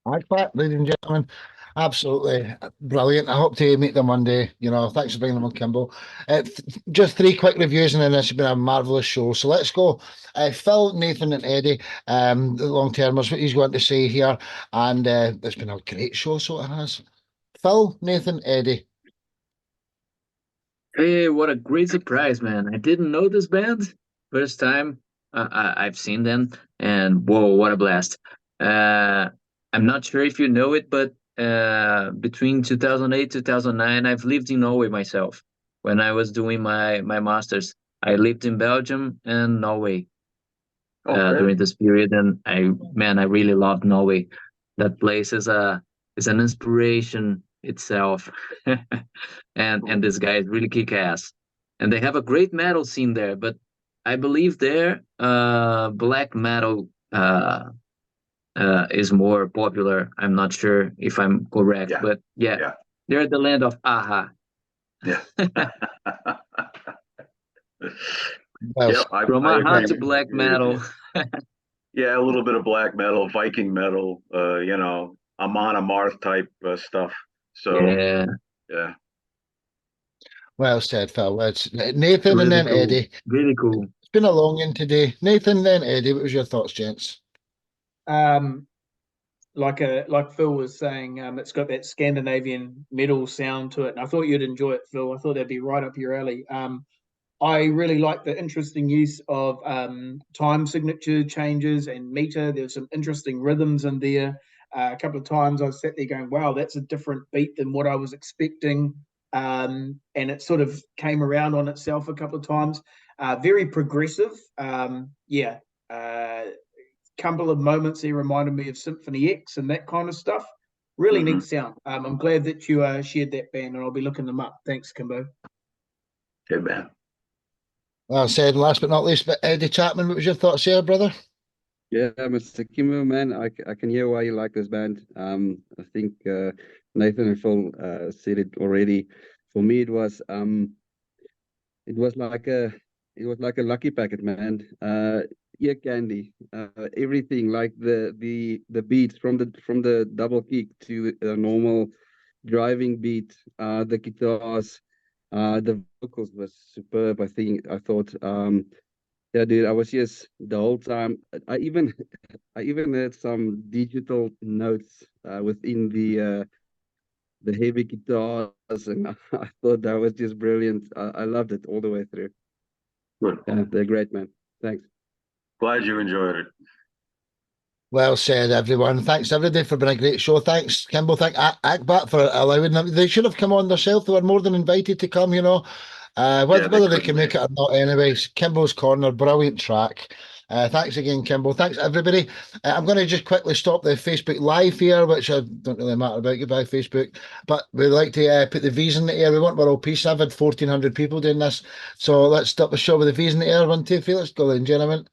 [SPEAKER 1] AGBAT, ladies and gentlemen. Absolutely brilliant. I hope to meet them one day. Thanks for bringing them on, Kimball. Just 3 quick reviews, and then this has been a marvellous show. So let's go. Phil, Nathan, and Eddie, the long termers, what he's going to say here. And it's been a great show, so it has. Phil, Nathan, Eddie.
[SPEAKER 9] Hey, what a great surprise, man. I didn't know this band. First time I've seen them, and whoa, what a blast. I'm not sure if you know it, but between 2008 2009, I've lived in Norway myself. When I was doing my master's, I lived in Belgium and Norway during this period, and I really loved Norway. That place is an inspiration itself, and this guy is really kick ass, and they have a great metal scene there. But I believe there, black metal is more popular. I'm not sure if I'm correct, but yeah, they're the land of aha.
[SPEAKER 4] Yeah.
[SPEAKER 9] From aha to black metal.
[SPEAKER 4] Yeah, a little bit of black metal, Viking metal, Amon Amarth type stuff. So yeah.
[SPEAKER 1] Well said, Phil. It's Nathan
[SPEAKER 9] really
[SPEAKER 1] and then
[SPEAKER 9] cool.
[SPEAKER 1] Eddie.
[SPEAKER 9] Really cool.
[SPEAKER 1] It's been a long one today. Nathan, then Eddie. What was your thoughts, gents?
[SPEAKER 7] Like Phil was saying, it's got that Scandinavian metal sound to it, and I thought you'd enjoy it, Phil. I thought that'd be right up your alley. I really like the interesting use of time signature changes and meter. There's some interesting rhythms in there. A couple of times I sat there going, wow, that's a different beat than what I was expecting. And it sort of came around on itself a couple of times. Very progressive. Couple of moments there reminded me of Symphony X and that kind of stuff. Really neat sound. I'm glad that you shared that band, and I'll be looking them up. Thanks, Kimbo.
[SPEAKER 4] Good man.
[SPEAKER 1] Well said. Last but not least, but Eddie Chapman, what was your thoughts here, brother?
[SPEAKER 8] Yeah, Mr. Kimbo, man, I can hear why you like this band. I think Nathan and Phil said it already. For me, it was like a lucky packet, man. Ear candy, everything, like the beats from the double kick to a normal driving beat, the guitars, the vocals was superb. I thought, yeah, dude, I was just the whole time. I even had some digital notes within the heavy guitars, and I thought that was just brilliant. I loved it all the way through.
[SPEAKER 4] Good.
[SPEAKER 8] They're great, man. Thanks.
[SPEAKER 4] Glad you enjoyed it.
[SPEAKER 1] Well said, everyone. Thanks, everybody, for being a great show. Thanks, Kimball. Thank AGBAT for allowing them. They should have come on themselves. They were more than invited to come, whether they can make it or not. Anyways, Kimball's Corner, brilliant track. Thanks again, Kimball. Thanks, everybody. I'm going to just quickly stop the Facebook Live here, which I don't really matter about. Goodbye, Facebook. But we'd like to put the V's in the air. We want world peace. I've had 1,400 people doing this. So let's stop the show with the V's in the air. 1, 2, 3. Let's go, ladies and gentlemen.